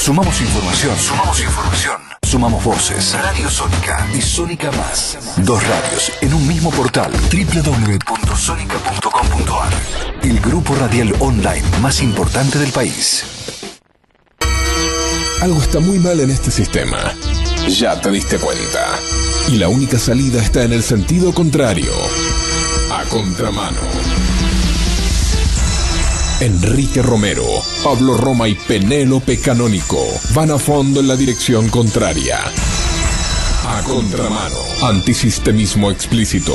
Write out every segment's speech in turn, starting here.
Sumamos información. Sumamos voces. Radio Sónica y Sónica Más. Dos radios en un mismo portal. www.sonica.com.ar. El grupo radial online más importante del país. Algo está muy mal en este sistema. Ya te diste cuenta. Y la única salida está en el sentido contrario. A contramano. Enrique Romero, Pablo Roma y Penélope Canónico van a fondo en la dirección contraria. A contramano. Antisistemismo explícito.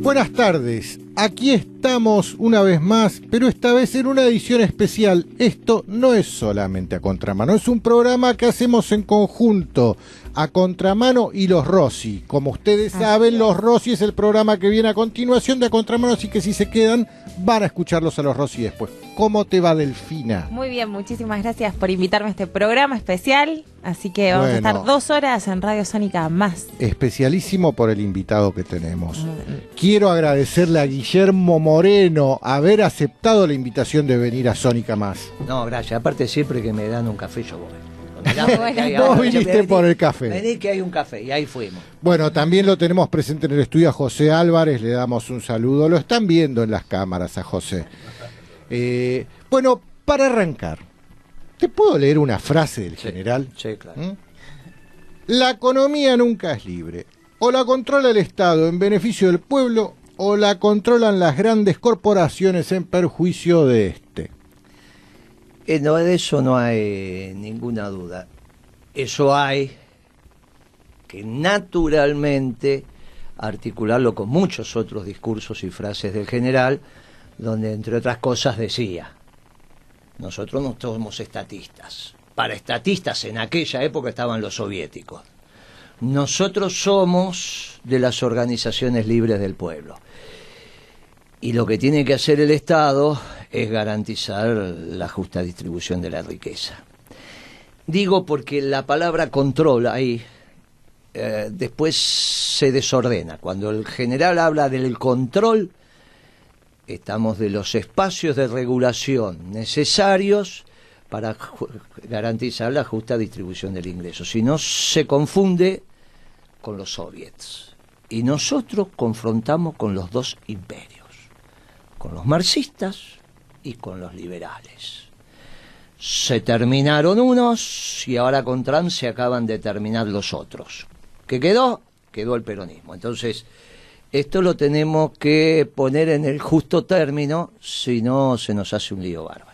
Buenas tardes, aquí estamos una vez más, pero esta vez en una edición especial. Esto no es solamente A Contramano, es un programa que hacemos en conjunto, A Contramano y Los Rossi. Como ustedes saben, Los Rossi es el programa que viene a continuación de A Contramano, así que si se quedan, van a escucharlos a Los Rossi después. ¿Cómo te va, Delfina? Muy bien, muchísimas gracias por invitarme a este programa especial. Así que vamos a estar 2 horas en Radio Sónica Más. Especialísimo por el invitado que tenemos. Quiero agradecerle a Guillermo Moreno haber aceptado la invitación de venir a Sónica Más. No, gracias. Aparte, siempre que me dan un café, yo voy. Vos viniste por el café. Vení que hay un café y ahí fuimos. Bueno, también lo tenemos presente en el estudio a José Álvarez, le damos un saludo. Lo están viendo en las cámaras a José. Bueno, para arrancar, ¿te puedo leer una frase del general? Sí, claro. La economía nunca es libre. O la controla el Estado en beneficio del pueblo, o la controlan las grandes corporaciones en perjuicio de este. No, de eso no hay ninguna duda. Eso hay que naturalmente articularlo con muchos otros discursos y frases del general, donde entre otras cosas decía: nosotros no somos estatistas. Para estatistas en aquella época estaban los soviéticos. Nosotros somos de las organizaciones libres del pueblo. Y lo que tiene que hacer el Estado es garantizar la justa distribución de la riqueza. Digo porque la palabra control ahí después se desordena. Cuando el general habla del control, estamos de los espacios de regulación necesarios para garantizar la justa distribución del ingreso. Si no, se confunde con los soviets. Y nosotros confrontamos con los dos imperios, con los marxistas y con los liberales. Se terminaron unos y ahora con Trump se acaban de terminar los otros. ¿Qué quedó? Quedó el peronismo. Entonces, esto lo tenemos que poner en el justo término, si no se nos hace un lío bárbaro.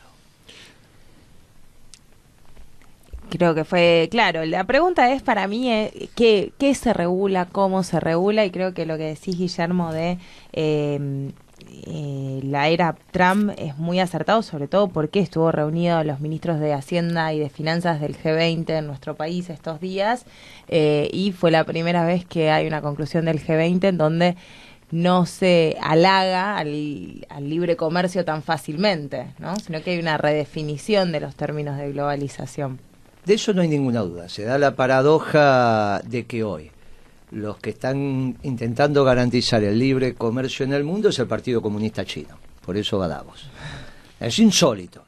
Creo que fue claro. La pregunta es para mí, ¿qué se regula, cómo se regula? Y creo que lo que decís, Guillermo, de la era Trump es muy acertado, sobre todo porque estuvo reunido los ministros de Hacienda y de Finanzas del G20 en nuestro país estos días, y fue la primera vez que hay una conclusión del G20 en donde no se halaga al libre comercio tan fácilmente, ¿no? Sino que hay una redefinición de los términos de globalización. De eso no hay ninguna duda. Se da la paradoja de que hoy los que están intentando garantizar el libre comercio en el mundo es el Partido Comunista Chino. Por eso va Davos. Es insólito.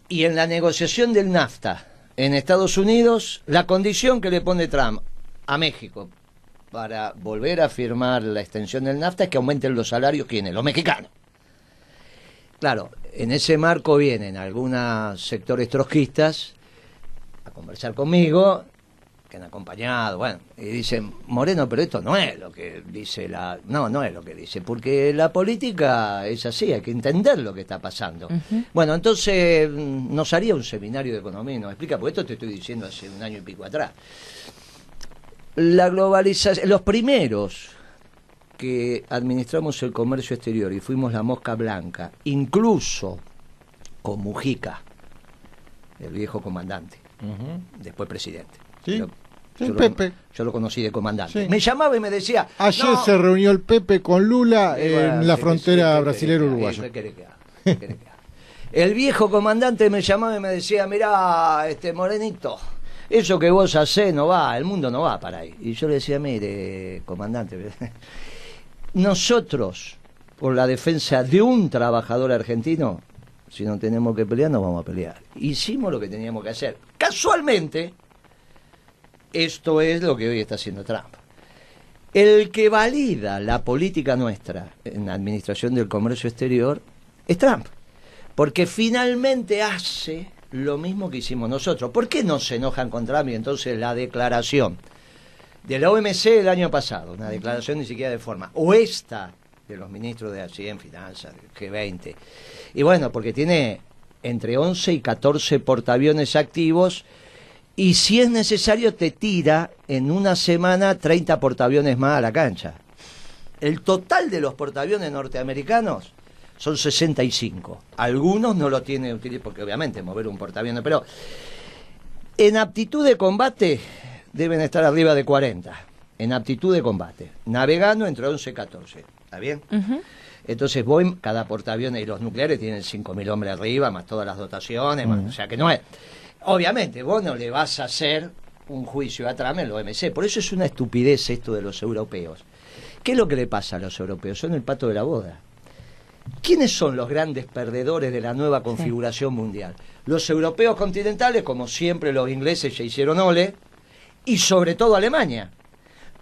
Y en la negociación del NAFTA en Estados Unidos, la condición que le pone Trump a México para volver a firmar la extensión del NAFTA es que aumenten los salarios. ¿Quiénes? Los mexicanos. Claro, en ese marco vienen algunos sectores trotskistas a conversar conmigo, que han acompañado, bueno, y dicen: Moreno, pero esto no es lo que dice no es lo que dice, porque la política es así, hay que entender lo que está pasando. Bueno, entonces nos haría un seminario de economía y nos explica, porque esto te estoy diciendo hace 1 año y pico atrás. La globalización, los primeros que administramos el comercio exterior y fuimos la mosca blanca, incluso con Mujica, el viejo comandante, después presidente. ¿Sí? Pepe. Yo lo conocí de comandante. Sí. Me llamaba y me decía: ayer se reunió el Pepe con Lula en la frontera brasilero-uruguaya. El viejo comandante me llamaba y me decía: mirá, Morenito, eso que vos hacés no va, el mundo no va para ahí. Y yo le decía, mire, comandante, nosotros, por la defensa de un trabajador argentino, si no tenemos que pelear, no vamos a pelear. Hicimos lo que teníamos que hacer. Casualmente, esto es lo que hoy está haciendo Trump. El que valida la política nuestra en la administración del comercio exterior es Trump. Porque finalmente hace lo mismo que hicimos nosotros. ¿Por qué no se enojan con Trump? Y entonces la declaración de la OMC el año pasado, una declaración ni siquiera de forma, o esta de los ministros de Hacienda, Finanzas, G20. Y bueno, porque tiene entre 11 y 14 portaaviones activos, y si es necesario te tira en una semana 30 portaaviones más a la cancha. El total de los portaaviones norteamericanos son 65. Algunos no lo tienen utilizado, porque obviamente mover un portaaviones, pero en aptitud de combate deben estar arriba de 40. En aptitud de combate. Navegando entre 11 y 14. ¿Está bien? Uh-huh. Entonces cada portaaviones y los nucleares tienen 5.000 hombres arriba, más todas las dotaciones, más, o sea que no es... Obviamente, vos no le vas a hacer un juicio a Trump en la OMC. Por eso es una estupidez esto de los europeos. ¿Qué es lo que le pasa a los europeos? Son el pato de la boda. ¿Quiénes son los grandes perdedores de la nueva configuración mundial? Los europeos continentales, como siempre los ingleses ya hicieron ole, y sobre todo Alemania.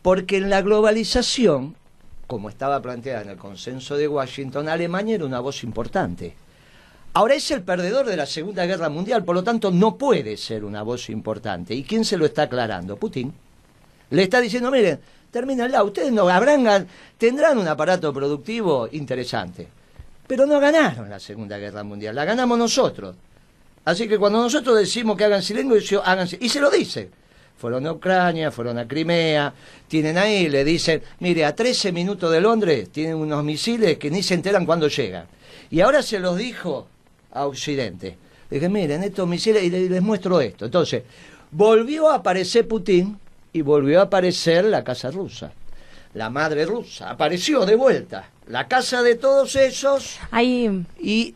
Porque en la globalización, como estaba planteada en el consenso de Washington, Alemania era una voz importante. Ahora es el perdedor de la Segunda Guerra Mundial, por lo tanto no puede ser una voz importante. ¿Y quién se lo está aclarando? Putin. Le está diciendo, miren, termínenla, ustedes no tendrán un aparato productivo interesante, pero no ganaron la Segunda Guerra Mundial, la ganamos nosotros. Así que cuando nosotros decimos que hagan silencio, hagan silencio. Y se lo dicen. Fueron a Ucrania, fueron a Crimea, tienen ahí, le dicen, mire, a 13 minutos de Londres tienen unos misiles que ni se enteran cuando llegan. Y ahora se los dijo a Occidente. Le dije, miren, estos misiles, y les muestro esto. Entonces, volvió a aparecer Putin y volvió a aparecer la casa rusa. La madre rusa apareció de vuelta. La casa de todos esos. ¿Y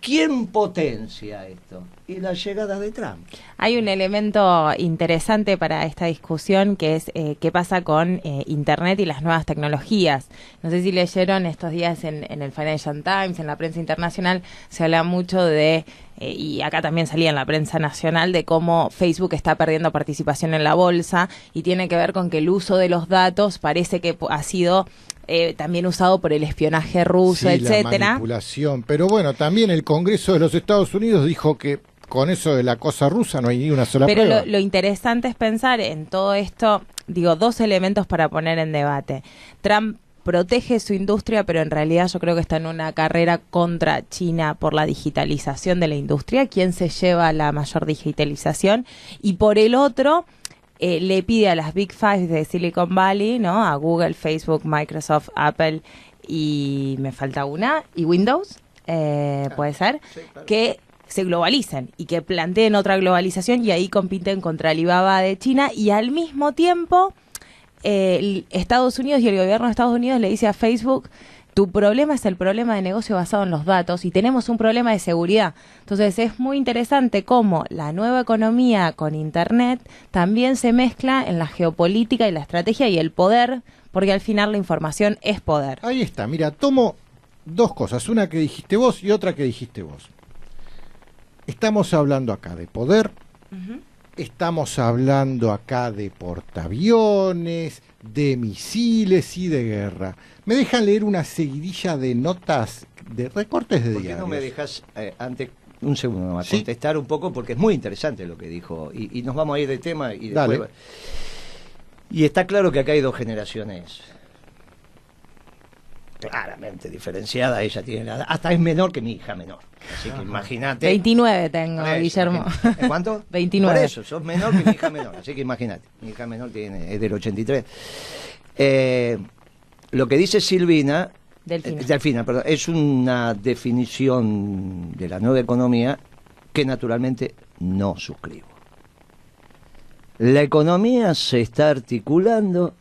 quién potencia esto? Y la llegada de Trump. Hay un elemento interesante para esta discusión que es qué pasa con Internet y las nuevas tecnologías. No sé si leyeron estos días en el Financial Times, en la prensa internacional, se habla mucho de, y acá también salía en la prensa nacional, de cómo Facebook está perdiendo participación en la bolsa y tiene que ver con que el uso de los datos parece que ha sido... también usado por el espionaje ruso, sí, etcétera. La manipulación. Pero bueno, también el Congreso de los Estados Unidos dijo que con eso de la cosa rusa no hay ni una sola prueba. Pero lo interesante es pensar en todo esto, digo, dos elementos para poner en debate. Trump protege su industria, pero en realidad yo creo que está en una carrera contra China por la digitalización de la industria. ¿Quién se lleva la mayor digitalización? Y por el otro... le pide a las Big Five de Silicon Valley, ¿no? A Google, Facebook, Microsoft, Apple y me falta una, y Windows, puede ser, sí, claro, que se globalicen y que planteen otra globalización y ahí compiten contra Alibaba de China y al mismo tiempo Estados Unidos y el gobierno de Estados Unidos le dice a Facebook: tu problema es el problema de negocio basado en los datos y tenemos un problema de seguridad. Entonces es muy interesante cómo la nueva economía con Internet también se mezcla en la geopolítica y la estrategia y el poder, porque al final la información es poder. Ahí está, mira, tomo dos cosas, una que dijiste vos y otra que dijiste vos. Estamos hablando acá de poder, estamos hablando acá de portaaviones, de misiles y de guerra. ¿Me dejan leer una seguidilla de notas, de recortes de diarios? ¿Por qué no me dejas antes, un segundo nomás, ¿sí?, contestar un poco? Porque es muy interesante lo que dijo. Y nos vamos a ir de tema y después... Dale. Y está claro que acá hay dos generaciones claramente diferenciadas. Ella tiene hasta es menor que mi hija menor. Así que imagínate. 29 tengo, Guillermo. ¿En cuánto? 29. Por eso, sos menor que mi hija menor. Así que imagínate. Mi hija menor es del 83. Lo que dice Silvina, Delfina, perdón, es una definición de la nueva economía que naturalmente no suscribo. La economía se está articulando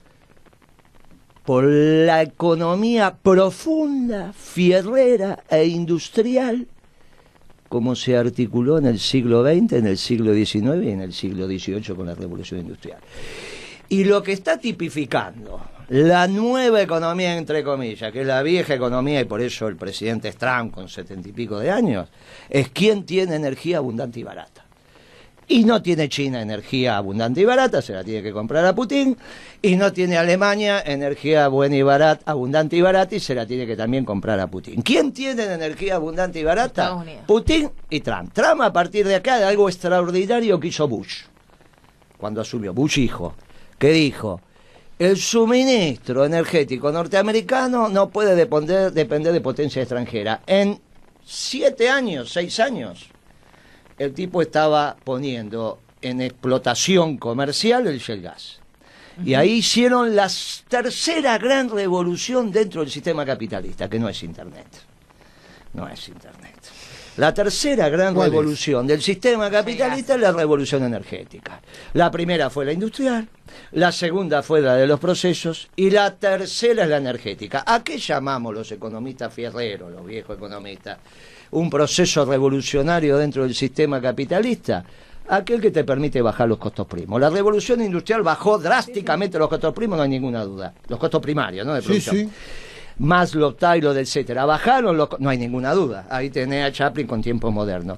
por la economía profunda, fierrera e industrial como se articuló en el siglo XX, en el siglo XIX y en el siglo XVIII con la Revolución Industrial. Y lo que está tipificando la nueva economía, entre comillas, que es la vieja economía, y por eso el presidente Trump, con 70 y pico de años, es quien tiene energía abundante y barata. Y no tiene China energía abundante y barata, se la tiene que comprar a Putin, y no tiene Alemania energía buena y barata, abundante y barata, y se la tiene que también comprar a Putin. ¿Quién tiene energía abundante y barata? Estados Unidos. Putin y Trump. Trump, a partir de acá, de algo extraordinario que hizo Bush, cuando asumió, Bush hijo, que dijo: el suministro energético norteamericano no puede depender de potencia extranjera. En 7 años, 6 años, el tipo estaba poniendo en explotación comercial el shale gas. Y ahí hicieron la tercera gran revolución dentro del sistema capitalista, que no es Internet. No es Internet. La tercera gran revolución del sistema capitalista es la revolución energética. La primera fue la industrial, la segunda fue la de los procesos y la tercera es la energética. ¿A qué llamamos los economistas fierreros, los viejos economistas, un proceso revolucionario dentro del sistema capitalista? Aquel que te permite bajar los costos primos. La revolución industrial bajó drásticamente los costos primos, no hay ninguna duda. Los costos primarios, ¿no? De producción. Sí, sí. Maslow, Taylor, etcétera. Bajaron no hay ninguna duda. Ahí tenés a Chaplin con tiempos modernos.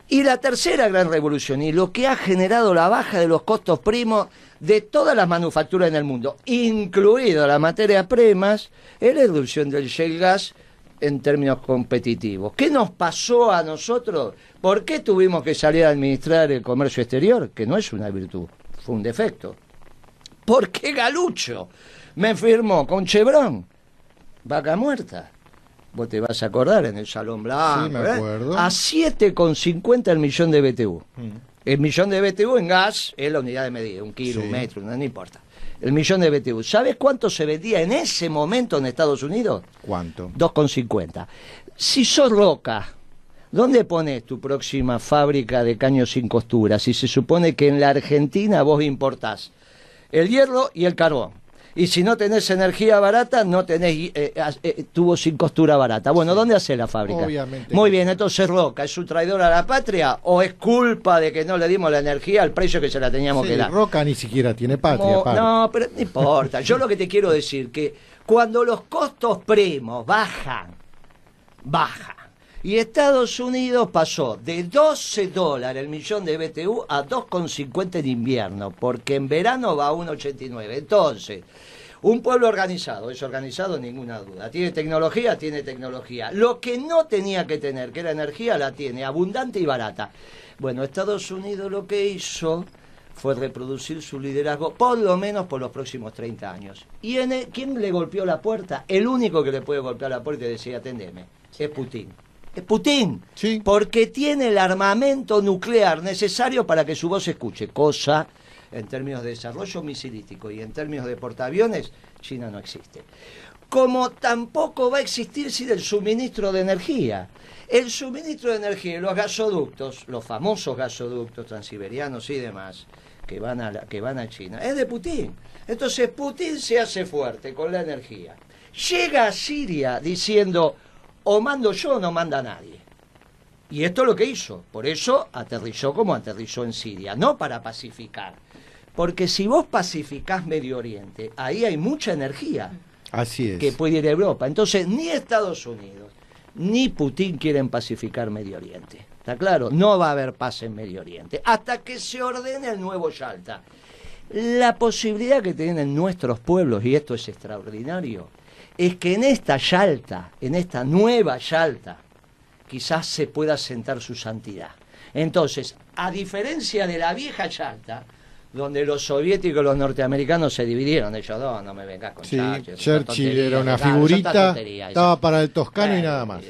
Y la tercera gran revolución, y lo que ha generado la baja de los costos primos de todas las manufacturas en el mundo, incluido las materias primas, es la reducción del shale gas en términos competitivos. ¿Qué nos pasó a nosotros? ¿Por qué tuvimos que salir a administrar el comercio exterior? Que no es una virtud, fue un defecto. ¿Por qué Galucho me firmó con Chevron? Vaca muerta. Vos te vas a acordar en el Salón Blanco. Sí, me acuerdo. A 7,50 el millón de BTU. El millón de BTU en gas es la unidad de medida, 1 kilo, 1 metro, no importa. El millón de BTU. ¿Sabes cuánto se vendía en ese momento en Estados Unidos? ¿Cuánto? 2,50. Si sos Roca, ¿dónde pones tu próxima fábrica de caños sin costura? Si se supone que en la Argentina vos importás el hierro y el carbón. Y si no tenés energía barata, no tenés tubos sin costura barata. Bueno, ¿dónde hace la fábrica? Obviamente. Muy bien, entonces Roca, ¿es un traidor a la patria o es culpa de que no le dimos la energía al precio que se la teníamos que dar? Roca ni siquiera tiene patria. No, pero no importa. Yo lo que te quiero decir que cuando los costos primos bajan. Y Estados Unidos pasó de $12 el millón de BTU a 2,50 en invierno, porque en verano va a 1,89. Entonces, un pueblo organizado, es organizado ninguna duda. ¿Tiene tecnología? Tiene tecnología. Lo que no tenía que tener, que era energía, la tiene, abundante y barata. Bueno, Estados Unidos lo que hizo fue reproducir su liderazgo, por lo menos por los próximos 30 años. ¿Y quién le golpeó la puerta? El único que le puede golpear la puerta y decir, atendeme, es Putin. Es Putin, sí. Porque tiene el armamento nuclear necesario para que su voz se escuche, cosa, en términos de desarrollo misilístico y en términos de portaaviones, China no existe. Como tampoco va a existir sin el suministro de energía. El suministro de energía y los gasoductos, los famosos gasoductos transiberianos y demás, que van a China, es de Putin. Entonces Putin se hace fuerte con la energía. Llega a Siria diciendo, o mando yo o no manda nadie. Y esto es lo que hizo. Por eso aterrizó como aterrizó en Siria. No para pacificar. Porque si vos pacificás Medio Oriente, ahí hay mucha energía. Así es. Que puede ir a Europa. Entonces, ni Estados Unidos, ni Putin quieren pacificar Medio Oriente. ¿Está claro? No va a haber paz en Medio Oriente. Hasta que se ordene el nuevo Yalta. La posibilidad que tienen nuestros pueblos, y esto es extraordinario, es que en esta Yalta, en esta nueva Yalta, quizás se pueda sentar su santidad. Entonces, a diferencia de la vieja Yalta, donde los soviéticos y los norteamericanos se dividieron, ellos dos, no me vengas con Churchill era una figurita, estaba para el toscano y nada más.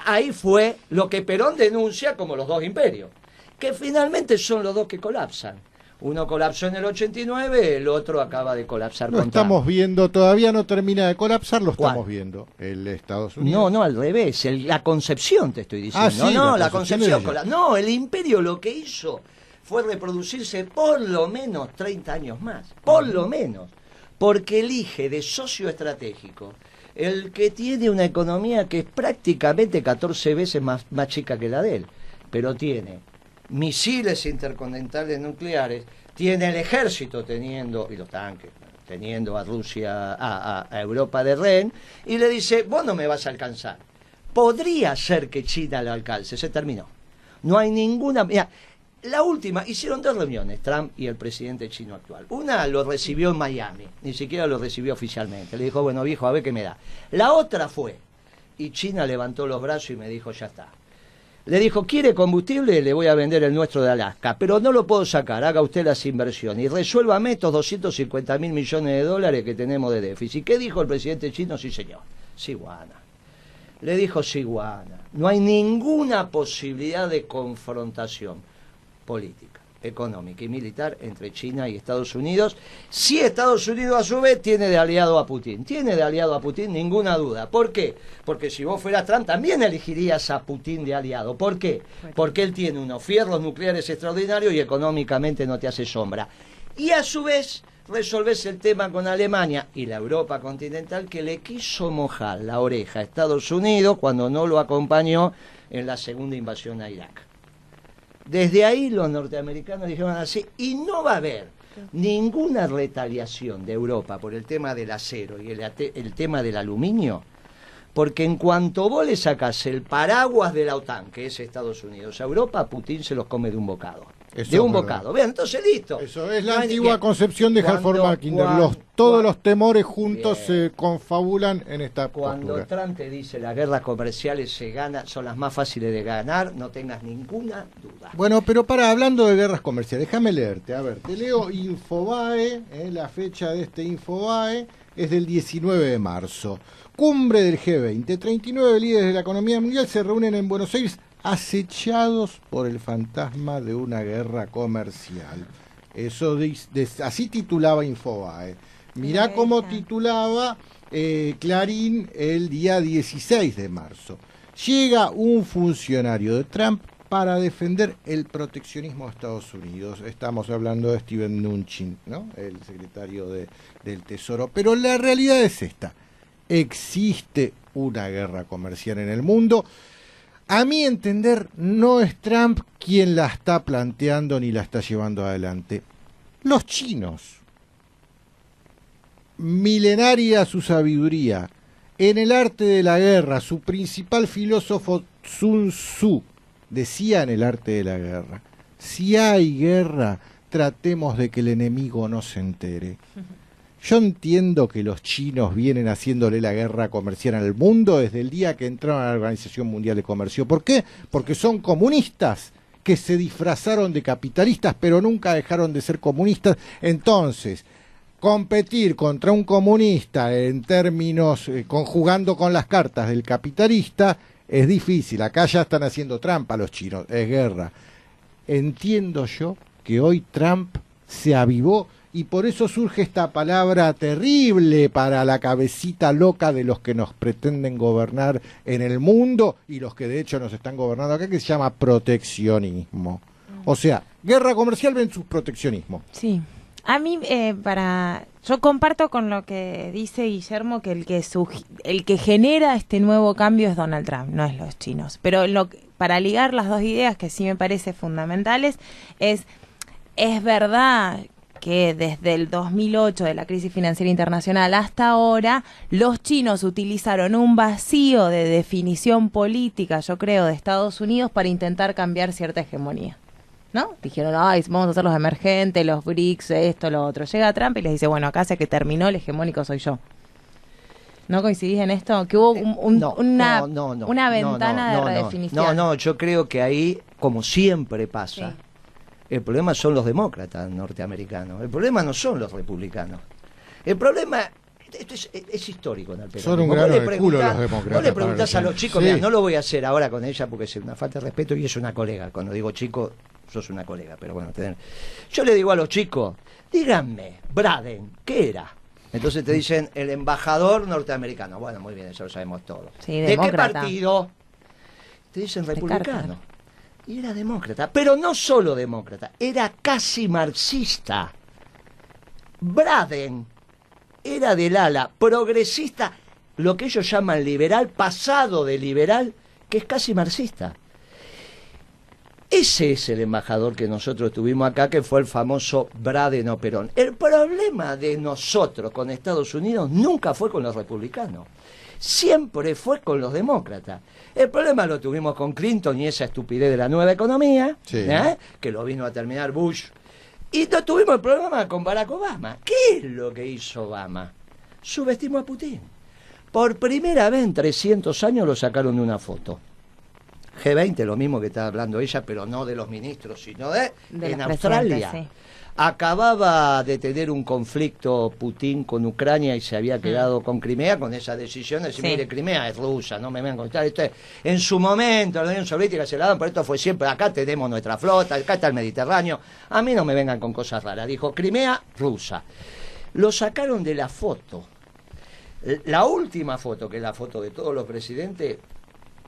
Ahí fue lo que Perón denuncia como los dos imperios, que finalmente son los dos que colapsan. Uno colapsó en el 89, el otro acaba de colapsar. Lo estamos viendo, todavía no termina de colapsar, lo estamos viendo. El Estados Unidos. No, al revés, la concepción te estoy diciendo. Sí, la concepción. No, el imperio lo que hizo fue reproducirse por lo menos 30 años más. Por lo menos. Porque elige de socio estratégico el que tiene una economía que es prácticamente 14 veces más chica que la de él, pero tiene misiles intercontinentales nucleares, tiene el ejército teniendo, y los tanques, teniendo a Rusia, a Europa de rehén, y le dice, vos no me vas a alcanzar. Podría ser que China lo alcance, se terminó. No hay ninguna... Mira, la última, hicieron 2 reuniones, Trump y el presidente chino actual. Una lo recibió en Miami, ni siquiera lo recibió oficialmente. Le dijo, bueno, viejo, a ver qué me da. La otra fue, y China levantó los brazos y me dijo, ya está. Le dijo, ¿quiere combustible? Le voy a vender el nuestro de Alaska, pero no lo puedo sacar, haga usted las inversiones y resuélvame estos 250.000 millones de dólares que tenemos de déficit. ¿Qué dijo el presidente chino? Sí, señor, Siguana. Le dijo Siguana, no hay ninguna posibilidad de confrontación política, económica y militar entre China y Estados Unidos, si Estados Unidos a su vez tiene de aliado a Putin. Tiene de aliado a Putin, ninguna duda. ¿Por qué? Porque si vos fueras Trump también elegirías a Putin de aliado. ¿Por qué? Porque él tiene unos fierros nucleares extraordinarios y económicamente no te hace sombra. Y a su vez resolvés el tema con Alemania y la Europa continental, que le quiso mojar la oreja a Estados Unidos cuando no lo acompañó en la segunda invasión a Irak. Desde ahí los norteamericanos dijeron así, y no va a haber ninguna retaliación de Europa por el tema del acero y el tema del aluminio, porque en cuanto vos le sacás el paraguas de la OTAN, que es Estados Unidos, a Europa, Putin se los come de un bocado. Eso de un bocado. Vean, entonces listo. Eso es la antigua concepción de Halford Mackinder. Todos los temores juntos se confabulan en esta Cuando postura. Trump te dice las guerras comerciales son las más fáciles de ganar, no tengas ninguna duda. Bueno, pero hablando de guerras comerciales, déjame leerte. A ver, te leo Infobae, la fecha de este Infobae es del 19 de marzo. Cumbre del G20. 39 líderes de la economía mundial se reúnen en Buenos Aires acechados por el fantasma de una guerra comercial. Eso así titulaba Infobae. Mirá cómo titulaba Clarín el día 16 de marzo. Llega un funcionario de Trump para defender el proteccionismo de Estados Unidos. Estamos hablando de Steven Mnuchin, ¿no? El secretario del Tesoro. Pero la realidad es esta. Existe una guerra comercial en el mundo. A mi entender, no es Trump quien la está planteando ni la está llevando adelante. Los chinos. Milenaria su sabiduría. En el arte de la guerra, su principal filósofo Sun Tzu decía en el arte de la guerra, si hay guerra, tratemos de que el enemigo no se entere. Yo entiendo que los chinos vienen haciéndole la guerra comercial al mundo desde el día que entraron a la Organización Mundial de Comercio. ¿Por qué? Porque son comunistas que se disfrazaron de capitalistas, pero nunca dejaron de ser comunistas. Entonces, competir contra un comunista en términos, conjugando con las cartas del capitalista, es difícil. Acá ya están haciendo trampa los chinos, es guerra. Entiendo yo que hoy Trump se avivó y por eso surge esta palabra terrible para la cabecita loca de los que nos pretenden gobernar en el mundo y los que de hecho nos están gobernando acá, que se llama proteccionismo. O sea, guerra comercial versus proteccionismo. Sí. A mí, yo comparto con lo que dice Guillermo, que el que genera este nuevo cambio es Donald Trump, no es los chinos. Pero para ligar las dos ideas que sí me parece fundamentales, es verdad que desde el 2008, de la crisis financiera internacional hasta ahora, los chinos utilizaron un vacío de definición política, yo creo, de Estados Unidos para intentar cambiar cierta hegemonía, ¿no? Dijeron, ay, vamos a hacer los emergentes, los BRICS, esto, lo otro. Llega Trump y les dice, bueno, acá se que terminó, el hegemónico soy yo. ¿No coincidís en esto? Que hubo una ventana de redefinición. No, yo creo que ahí, como siempre pasa, sí. El problema son los demócratas norteamericanos. El problema no son los republicanos. El problema, esto es histórico en el peronismo. Son un grano de culo los demócratas. Vos le preguntás a los chicos, sí. Mira, no lo voy a hacer ahora con ella porque es una falta de respeto y es una colega. Cuando digo chico, sos una colega, pero bueno, yo le digo a los chicos, díganme, Braden, ¿qué era? Entonces te dicen el embajador norteamericano. Bueno, muy bien, eso lo sabemos todos. Sí, ¿De qué partido? Te dicen republicano. Y era demócrata, pero no solo demócrata, era casi marxista. Braden era del ala progresista lo que ellos llaman liberal, pasado de liberal, que es casi marxista. Ese es el embajador que nosotros tuvimos acá, que fue el famoso Bradeno Perón. El problema de nosotros con Estados Unidos nunca fue con los republicanos, siempre fue con los demócratas. El problema lo tuvimos con Clinton y esa estupidez de la nueva economía, sí, que lo vino a terminar Bush. Y no tuvimos el problema con Barack Obama. ¿Qué es lo que hizo Obama? Subestimó a Putin. Por primera vez en 300 años lo sacaron de una foto. G20, lo mismo que estaba hablando ella, pero no de los ministros, sino en Australia. Sí. Acababa de tener un conflicto Putin con Ucrania y se había quedado con Crimea, con esa decisión de decir, mire, Crimea es rusa, no me vengan a contar. En su momento, la Unión Soviética se la dan, pero esto fue siempre, acá tenemos nuestra flota, acá está el Mediterráneo, a mí no me vengan con cosas raras. Dijo, Crimea, rusa. Lo sacaron de la foto. La última foto, que es la foto de todos los presidentes,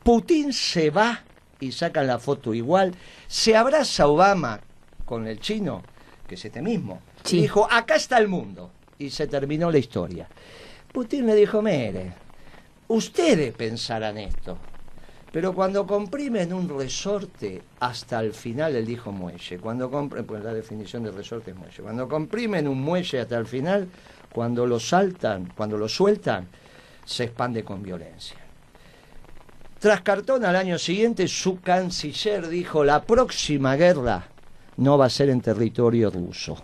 Putin se va y sacan la foto igual, se abraza Obama con el chino, que es este mismo, sí. Y dijo, acá está el mundo, y se terminó la historia. Putin le dijo, mire, ustedes pensarán esto, pero cuando comprimen un resorte hasta el final, él dijo muelle, pues la definición de resorte es muelle, cuando comprimen un muelle hasta el final, cuando lo sueltan, se expande con violencia. Tras Cartón, al año siguiente, su canciller dijo, la próxima guerra no va a ser en territorio ruso.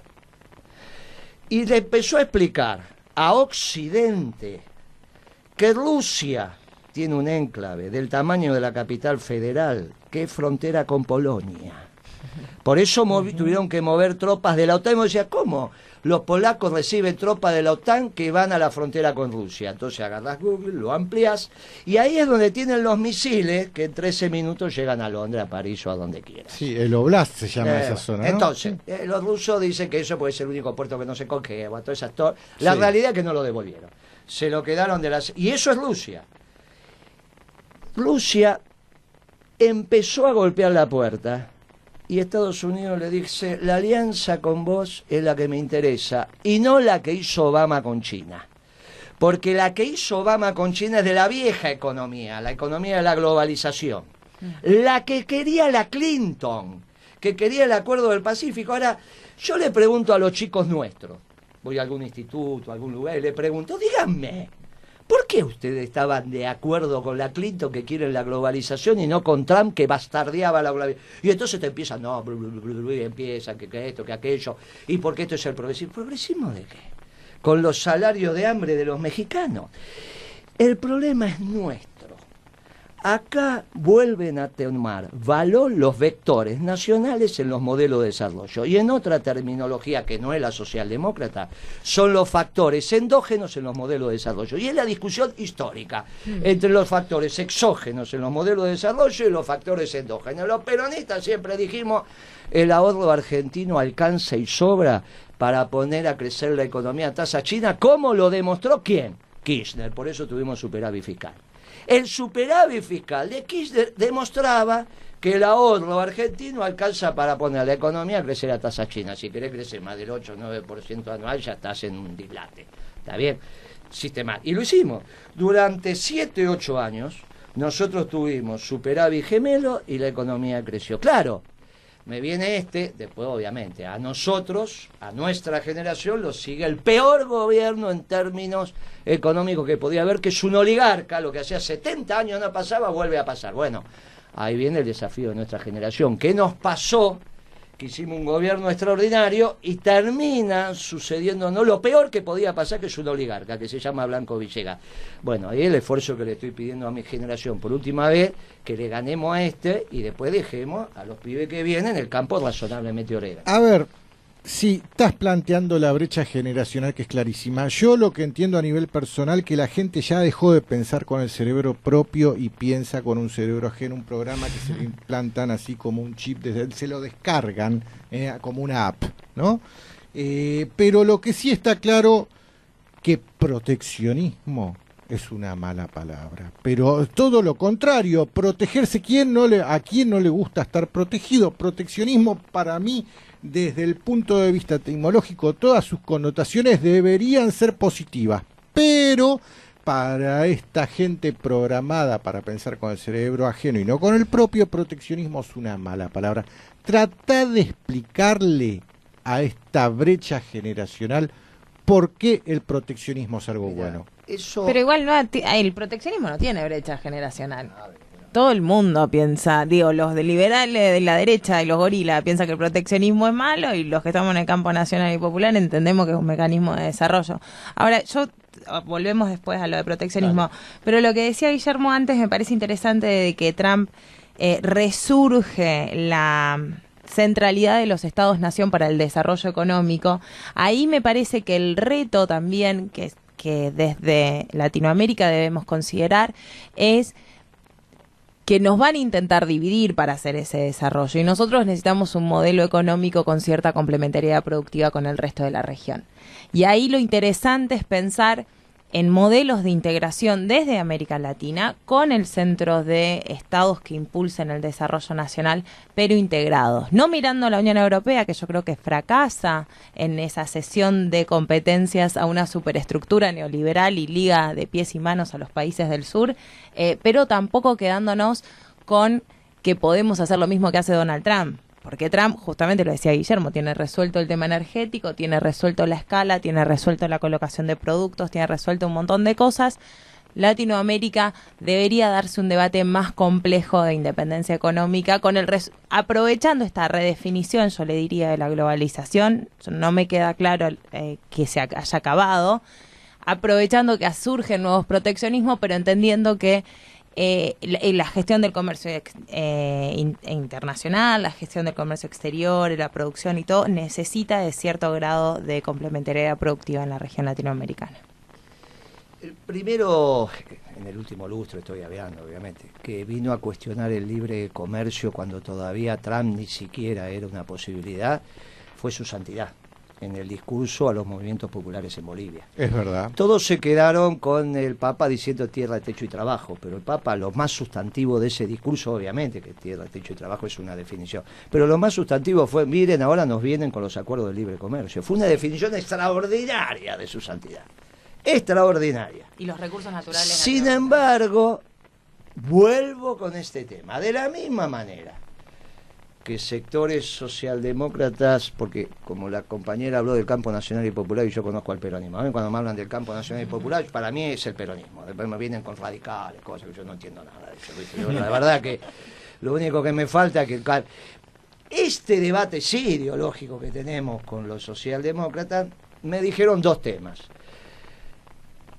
Y le empezó a explicar a Occidente que Rusia tiene un enclave del tamaño de la capital federal, que es frontera con Polonia. Por eso tuvieron que mover tropas de la OTAN. Y me decía, ¿cómo? Los polacos reciben tropas de la OTAN que van a la frontera con Rusia. Entonces agarras Google, lo amplias, y ahí es donde tienen los misiles que en 13 minutos llegan a Londres, a París o a donde quieras. Sí, el Oblast se llama esa zona, ¿no? Entonces, los rusos dicen que eso puede ser el único puerto que no se congela. La realidad es que no lo devolvieron. Se lo quedaron de las... Y eso es Rusia. Rusia empezó a golpear la puerta y Estados Unidos le dice, la alianza con vos es la que me interesa y no la que hizo Obama con China. Porque la que hizo Obama con China es de la vieja economía, la economía de la globalización. La que quería la Clinton, que quería el acuerdo del Pacífico. Ahora, yo le pregunto a los chicos nuestros, voy a algún instituto, a algún lugar, y le pregunto, díganme, ¿por qué ustedes estaban de acuerdo con la Clinton que quiere la globalización y no con Trump que bastardeaba la globalización? Y entonces te empiezan, no, y empiezan que esto, que aquello, y por qué esto es el progresismo. ¿Progresismo de qué? Con los salarios de hambre de los mexicanos. El problema es nuestro. Acá vuelven a tomar valor los vectores nacionales en los modelos de desarrollo. Y en otra terminología que no es la socialdemócrata, son los factores endógenos en los modelos de desarrollo. Y es la discusión histórica entre los factores exógenos en los modelos de desarrollo y los factores endógenos. Los peronistas siempre dijimos, el ahorro argentino alcanza y sobra para poner a crecer la economía a tasa china. ¿Cómo lo demostró quién? Kirchner. Por eso tuvimos superávit fiscal. El superávit fiscal de Kirchner demostraba que el ahorro argentino alcanza para poner a la economía a crecer a tasa china. Si querés crecer más del 8 o 9% anual, ya estás en un dislate. ¿Está bien? Sistemático. Y lo hicimos. Durante 7 u 8 años, nosotros tuvimos superávit gemelo y la economía creció. Claro, me viene después obviamente, a nosotros, a nuestra generación, lo sigue el peor gobierno en términos económicos que podía haber, que es un oligarca, lo que hacía 70 años no pasaba, vuelve a pasar. Bueno, ahí viene el desafío de nuestra generación. ¿Qué nos pasó? Que hicimos un gobierno extraordinario y termina sucediéndonos lo peor que podía pasar, que es un oligarca, que se llama Blanco Villegas. Bueno, ahí el esfuerzo que le estoy pidiendo a mi generación por última vez, que le ganemos a y después dejemos a los pibes que vienen el campo razonablemente obrero. A ver, sí, estás planteando la brecha generacional que es clarísima. Yo lo que entiendo a nivel personal, que la gente ya dejó de pensar con el cerebro propio y piensa con un cerebro ajeno, un programa que se le implantan así como un chip, se lo descargan como una app, ¿no? Pero lo que sí está claro, que proteccionismo es una mala palabra, pero todo lo contrario, protegerse, ¿a quién no le gusta estar protegido? Proteccionismo para mí, desde el punto de vista etimológico, todas sus connotaciones deberían ser positivas, pero para esta gente programada para pensar con el cerebro ajeno y no con el propio, proteccionismo es una mala palabra. Trata de explicarle a esta brecha generacional por qué el proteccionismo es algo bueno. Pero igual el proteccionismo no tiene brecha generacional. Todo el mundo piensa, los de liberales de la derecha y los gorilas piensan que el proteccionismo es malo, y los que estamos en el campo nacional y popular entendemos que es un mecanismo de desarrollo. Ahora, volvemos después a lo de proteccionismo, pero lo que decía Guillermo antes me parece interesante, de que Trump resurge la centralidad de los estados-nación para el desarrollo económico. Ahí me parece que el reto también que desde Latinoamérica debemos considerar es que nos van a intentar dividir para hacer ese desarrollo, y nosotros necesitamos un modelo económico con cierta complementariedad productiva con el resto de la región. Y ahí lo interesante es pensar en modelos de integración desde América Latina con el centro de estados que impulsen el desarrollo nacional, pero integrados. No mirando a la Unión Europea, que yo creo que fracasa en esa cesión de competencias a una superestructura neoliberal y liga de pies y manos a los países del sur, pero tampoco quedándonos con que podemos hacer lo mismo que hace Donald Trump. Porque Trump, justamente lo decía Guillermo, tiene resuelto el tema energético, tiene resuelto la escala, tiene resuelto la colocación de productos, tiene resuelto un montón de cosas. Latinoamérica debería darse un debate más complejo de independencia económica, con aprovechando esta redefinición, yo le diría, de la globalización. No me queda claro que se haya acabado, aprovechando que surgen nuevos proteccionismos, pero entendiendo que la gestión del comercio internacional, la gestión del comercio exterior, la producción y todo, necesita de cierto grado de complementariedad productiva en la región latinoamericana. El primero, en el último lustro estoy hablando, obviamente, que vino a cuestionar el libre comercio cuando todavía Trump ni siquiera era una posibilidad, fue su santidad, en el discurso a los movimientos populares en Bolivia. Es verdad. Todos se quedaron con el Papa diciendo tierra, techo y trabajo, pero el Papa, lo más sustantivo de ese discurso, obviamente que tierra, techo y trabajo es una definición, pero lo más sustantivo fue, miren, ahora nos vienen con los acuerdos de libre comercio. Fue una definición extraordinaria de su santidad, extraordinaria. Y los recursos naturales. Sin embargo, vuelvo con este tema, de la misma manera que sectores socialdemócratas, porque como la compañera habló del campo nacional y popular, y yo conozco al peronismo, a mí cuando me hablan del campo nacional y popular, para mí es el peronismo, después me vienen con radicales, cosas que yo no entiendo nada de eso, ¿viste? Yo, la verdad que lo único que me falta es que este debate sí ideológico que tenemos con los socialdemócratas, me dijeron dos temas.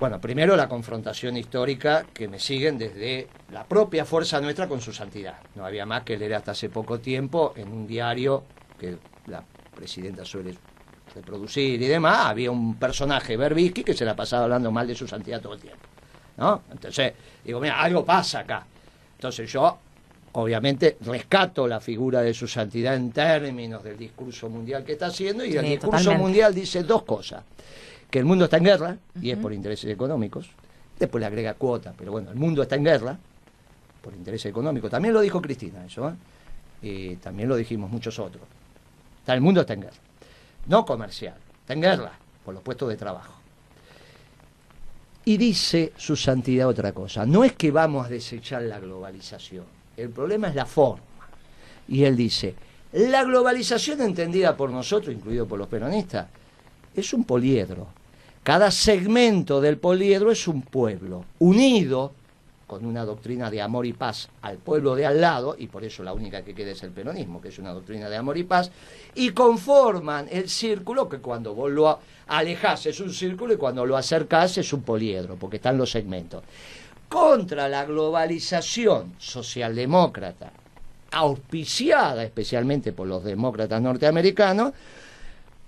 Bueno, primero la confrontación histórica que me siguen desde la propia fuerza nuestra con su santidad. No había más que leer hasta hace poco tiempo en un diario que la presidenta suele reproducir y demás, había un personaje, Berbisky, que se la pasaba hablando mal de su santidad todo el tiempo, ¿no? Entonces, digo, mira, algo pasa acá. Entonces yo, obviamente, rescato la figura de su santidad en términos del discurso mundial que está haciendo, y el discurso mundial dice dos cosas. Que el mundo está en guerra, y es por intereses económicos. Después le agrega cuota, pero bueno, el mundo está en guerra por intereses económicos. También lo dijo Cristina eso, y también lo dijimos muchos otros. El mundo está en guerra, no comercial, está en guerra por los puestos de trabajo. Y dice su santidad otra cosa, no es que vamos a desechar la globalización, el problema es la forma. Y él dice, la globalización entendida por nosotros, incluido por los peronistas, es un poliedro. Cada segmento del poliedro es un pueblo, unido con una doctrina de amor y paz al pueblo de al lado, y por eso la única que queda es el peronismo, que es una doctrina de amor y paz, y conforman el círculo que cuando vos lo alejás es un círculo y cuando lo acercás es un poliedro, porque están los segmentos. Contra la globalización socialdemócrata, auspiciada especialmente por los demócratas norteamericanos,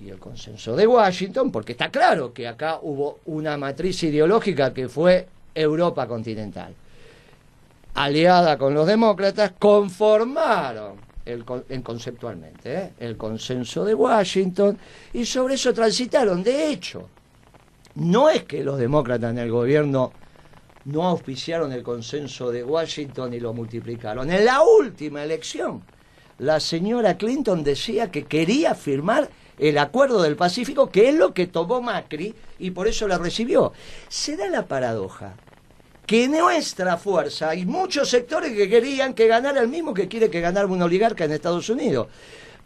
y el consenso de Washington, porque está claro que acá hubo una matriz ideológica que fue Europa continental. Aliada con los demócratas, conformaron conceptualmente el consenso de Washington, y sobre eso transitaron. De hecho, no es que los demócratas en el gobierno no auspiciaron el consenso de Washington y lo multiplicaron. En la última elección, la señora Clinton decía que quería firmar el acuerdo del Pacífico, que es lo que tomó Macri y por eso la recibió. Se da la paradoja que nuestra fuerza, hay muchos sectores que querían que ganara el mismo que quiere que ganara un oligarca en Estados Unidos.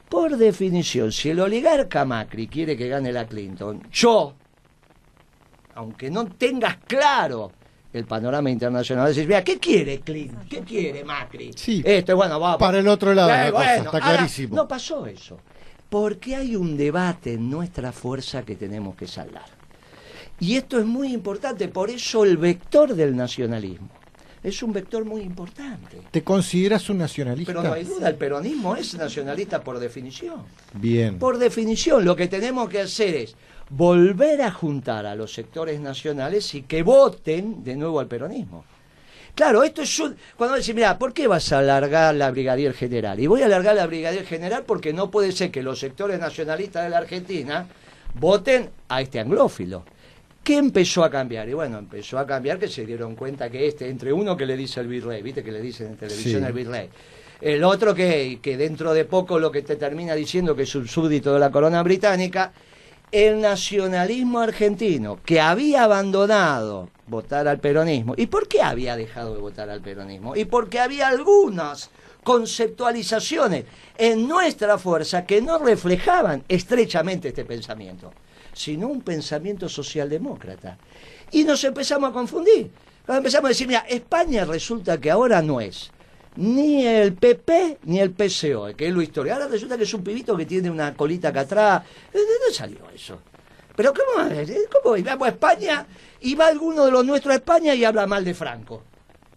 Por definición, si el oligarca Macri quiere que gane la Clinton, yo, aunque no tengas claro el panorama internacional, decís, mira, ¿qué quiere Clinton? ¿Qué quiere Macri? Sí, Bueno, va, para el otro lado la cosa, está ahora, clarísimo. no pasó eso, porque hay un debate en nuestra fuerza que tenemos que saldar. Y esto es muy importante, por eso el vector del nacionalismo es un vector muy importante. ¿Te consideras un nacionalista? Pero no hay duda, el peronismo es nacionalista por definición. Bien. Por definición, lo que tenemos que hacer es volver a juntar a los sectores nacionales y que voten de nuevo al peronismo. Claro, esto es cuando decís, mira, ¿por qué vas a alargar la Brigadier General? Y voy a alargar la Brigadier General porque no puede ser que los sectores nacionalistas de la Argentina voten a este anglófilo. ¿Qué empezó a cambiar? Y bueno, empezó a cambiar que se dieron cuenta que entre uno que le dice el virrey, viste que le dicen en televisión Sí. el virrey, el otro que dentro de poco lo que te termina diciendo que es un súbdito de la corona británica, el nacionalismo argentino, que había abandonado votar al peronismo. ¿Y por qué había dejado de votar al peronismo? Y porque había algunas conceptualizaciones en nuestra fuerza que no reflejaban estrechamente este pensamiento, sino un pensamiento socialdemócrata. Y nos empezamos a confundir. Cuando empezamos a decir, mira, España resulta que ahora no es ni el PP ni el PSOE, que es lo histórico. Ahora resulta que es un pibito que tiene una colita acá atrás. ¿De dónde salió eso? Pero ¿cómo vamos a España y va alguno de los nuestros a España y habla mal de Franco?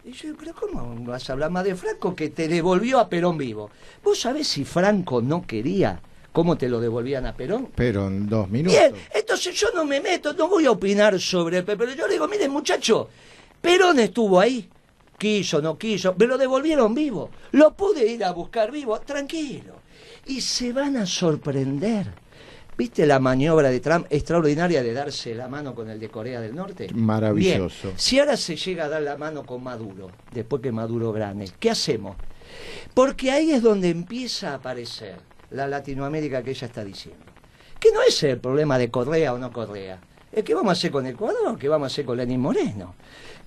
Y yo, pero ¿cómo vas a hablar mal de Franco que te devolvió a Perón vivo? ¿Vos sabés si Franco no quería cómo te lo devolvían a Perón? Pero en 2 minutos. Bien, entonces yo no me meto, no voy a opinar sobre el PP, pero yo le digo, miren muchacho, Perón estuvo ahí, quiso, no quiso, me lo devolvieron vivo, lo pude ir a buscar vivo, tranquilo, y se van a sorprender. ¿Viste la maniobra de Trump extraordinaria de darse la mano con el de Corea del Norte? Maravilloso. Bien, si ahora se llega a dar la mano con Maduro, después que Maduro gane, ¿qué hacemos? Porque ahí es donde empieza a aparecer la Latinoamérica que ella está diciendo. Que no es el problema de Correa o no Correa. ¿Qué vamos a hacer con Ecuador? ¿Qué vamos a hacer con Lenín Moreno?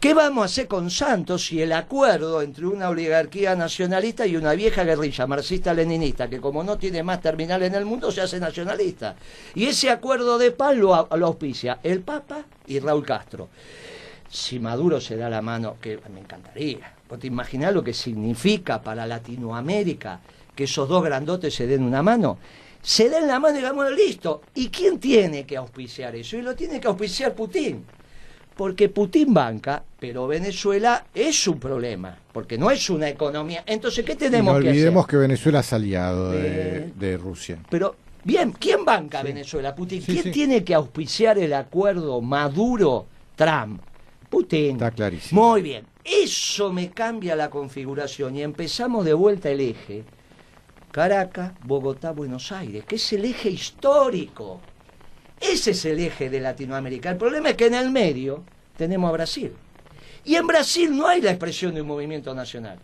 ¿Qué vamos a hacer con Santos y el acuerdo entre una oligarquía nacionalista y una vieja guerrilla marxista-leninista que como no tiene más terminal en el mundo se hace nacionalista? Y ese acuerdo de paz lo auspicia el Papa y Raúl Castro. Si Maduro se da la mano, que me encantaría, ¿vos te imaginás lo que significa para Latinoamérica que esos dos grandotes se den una mano? Se den la mano y digamos, listo. ¿Y quién tiene que auspiciar eso? Y lo tiene que auspiciar Putin. Porque Putin banca, pero Venezuela es un problema, porque no es una economía. Entonces, ¿qué tenemos que hacer? No olvidemos que Venezuela es aliado de Rusia. Pero, bien, ¿quién banca a Venezuela? Putin. Sí, ¿Quién sí. tiene que auspiciar el acuerdo Maduro-Trump? Putin. Está clarísimo. Muy bien. Eso me cambia la configuración y empezamos de vuelta el eje Caracas, Bogotá, Buenos Aires, que es el eje histórico. Ese es el eje de Latinoamérica. El problema es que en el medio tenemos a Brasil. Y en Brasil no hay la expresión de un movimiento nacional.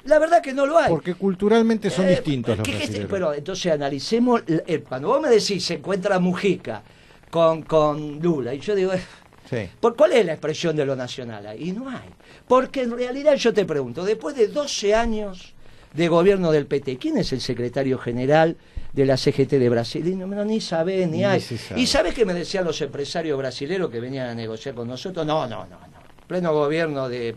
La verdad que no lo hay. Porque culturalmente son distintos los brasileños. Pero entonces analicemos, cuando vos me decís se encuentra Mujica con Lula, y yo digo, Sí. ¿cuál es la expresión de lo nacional ahí? Y no hay. Porque en realidad yo te pregunto, después de 12 años de gobierno del PT, ¿quién es el secretario general de la CGT de Brasil? Y no, ni sabe, ni hay. se sabe. ¿Y sabes qué me decían los empresarios brasileños que venían a negociar con nosotros? No. Pleno gobierno de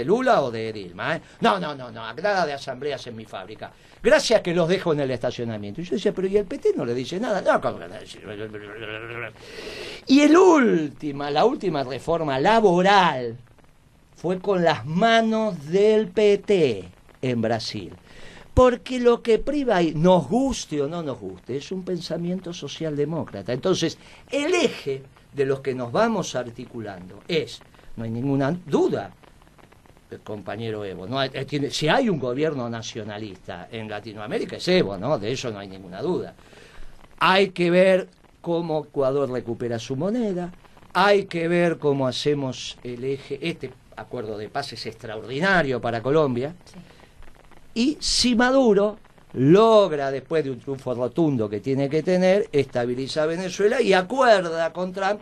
Lula o de Dilma. No, nada de asambleas en mi fábrica. Gracias que los dejo en el estacionamiento. Y yo decía, pero ¿y el PT no le dice nada? No, ¿cómo le dice? Y la última reforma laboral fue con las manos del PT en Brasil. Porque lo que priva ahí, nos guste o no nos guste, es un pensamiento socialdemócrata. Entonces, el eje de los que nos vamos articulando es, no hay ninguna duda, el compañero Evo, si hay un gobierno nacionalista en Latinoamérica es Evo, ¿no? De eso no hay ninguna duda. Hay que ver cómo Ecuador recupera su moneda, hay que ver cómo hacemos el eje, este acuerdo de paz es extraordinario para Colombia. Sí. Y si Maduro logra, después de un triunfo rotundo que tiene que tener, estabilizar Venezuela y acuerda con Trump,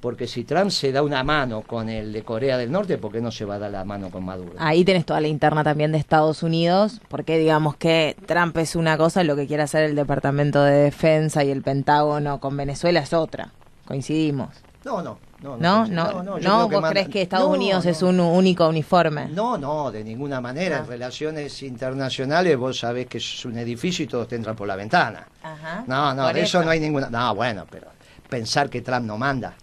porque si Trump se da una mano con el de Corea del Norte, ¿por qué no se va a dar la mano con Maduro? Ahí tenés toda la interna también de Estados Unidos, porque digamos que Trump es una cosa, lo que quiere hacer el Departamento de Defensa y el Pentágono con Venezuela es otra. Coincidimos. No, ¿Vos crees que Estados Unidos es un único uniforme? No, de ninguna manera. En relaciones internacionales vos sabés que es un edificio y todos te entran por la ventana. Ajá. No, de eso no hay ninguna... No, bueno, pero pensar que Trump no manda...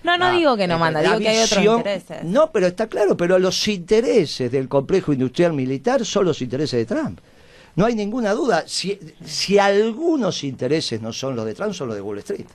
No digo que no manda, digo que hay otros intereses. No, pero está claro, pero los intereses del complejo industrial militar son los intereses de Trump. No hay ninguna duda. Si algunos intereses no son los de Trump, son los de Wall Street.